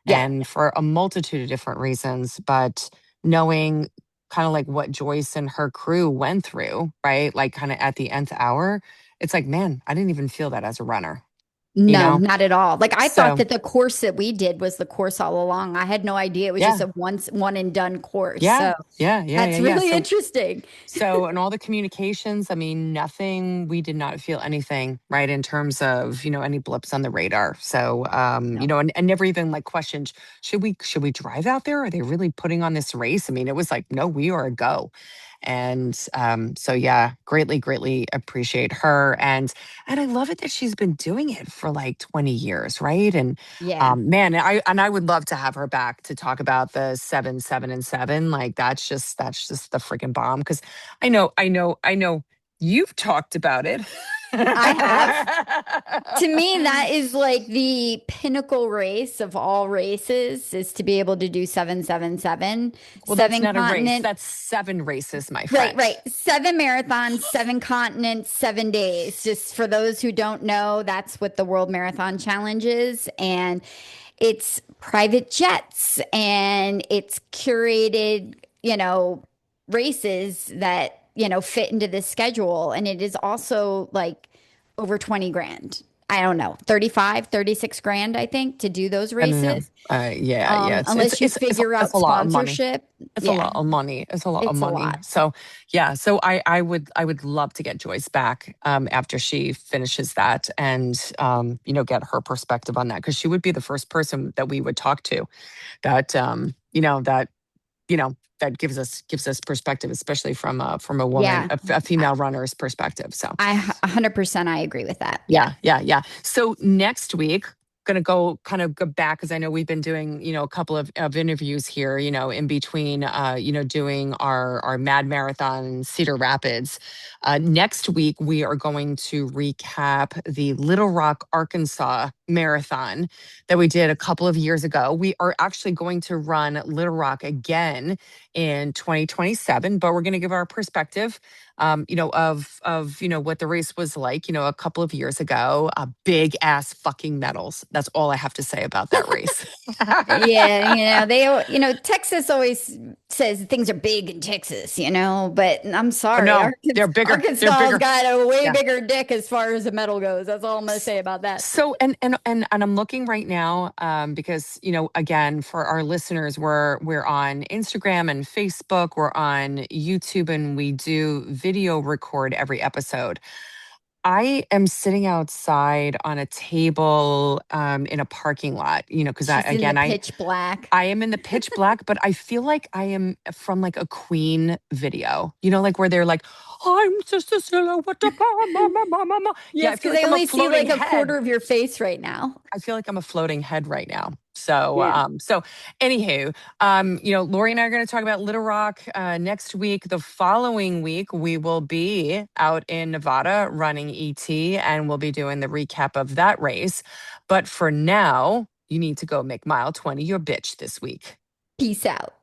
B: and for a multitude of different reasons, but knowing kind of like what Joyce and her crew went through, right? Like kind of at the nth hour, it's like, man, I didn't even feel that as a runner, you
A: No,
B: know?
A: not at all. Like I thought
B: So
A: that the course that we did was the course all along. I had no idea it was just
B: yeah,
A: a one and done course.
B: yeah,
A: So
B: yeah,
A: that's
B: yeah.
A: really interesting.
B: So, and all the communications, I mean, nothing, we did not feel anything, right, in terms of, any blips on the radar. So,
A: No.
B: and never even like questioned, should we drive out there? Are they really putting on this race? I mean, it was like, no, we are a go. And so yeah, greatly, greatly appreciate her. And I love it that she's been doing it for like 20 years, right? And
A: Yeah.
B: man, I would love to have her back to talk about the 7, 7, and 7. Like that's just the freaking bomb. Because I know you've talked about it.
A: I have. To me, that is like the pinnacle race of all races is to be able to do 777,
B: Well, that's
A: seven
B: not a race.
A: continent.
B: That's 7 races, my
A: Right,
B: friend.
A: right. 7 marathons, 7 continents, 7 days. Just for those who don't know, that's what the World Marathon Challenge is. And it's private jets and it's curated, races that, fit into this schedule. And it is also like over 20 grand. I don't know, 35, 36 grand, I think, to do those
B: I don't know.
A: races.
B: Yeah. It's
A: Unless you
B: it's it's
A: figure
B: it's
A: out
B: a lot of money.
A: sponsorship.
B: It's a
A: Yeah,
B: lot of money. It's a lot of
A: it's a
B: money.
A: lot.
B: So yeah, so I would love to get Joyce back after she finishes that and get her perspective on that because she would be the first person that we would talk to that that gives us perspective, especially from a woman,
A: Yeah,
B: a
A: I,
B: female runner's perspective. So
A: 100% I agree with that. Yeah.
B: yeah. So next week, gonna go kind of go back because I know we've been doing, a couple of interviews here, in between, doing our Mad Marathon in Cedar Rapids. Next week, we are going to recap the Little Rock, Arkansas marathon that we did a couple of years ago. We are actually going to run Little Rock again in 2027, but we're going to give our perspective of what the race was like, a couple of years ago. Big ass fucking medals. That's all I have to say about that race.
A: Yeah, Texas always says things are big in Texas, but I'm
B: Oh
A: sorry,
B: no, they're bigger. They're
A: Arkansas's
B: bigger.
A: got a way
B: Yeah.
A: bigger dick as far as the medal goes. That's all I'm gonna say about that.
B: So and I'm looking right now because again for our listeners we're on Instagram and Facebook, we're on YouTube, and we do video record every episode. I am sitting outside on a table in a parking lot, because
A: She's in the
B: I
A: pitch black.
B: I am in the pitch black, but I feel like I am from like a Queen video, like where they're like, I'm just a silhouette. Yeah, I
A: Yes,
B: feel
A: because
B: like
A: I
B: I'm a
A: only see
B: floating
A: like a
B: head.
A: quarter of your face right now.
B: I feel like I'm a floating head right now. So,
A: Yeah.
B: anywho, Lori and I are going to talk about Little Rock next week. The following week, we will be out in Nevada running ET, and we'll be doing the recap of that race. But for now, you need to go make mile 20 your bitch this week.
A: Peace out.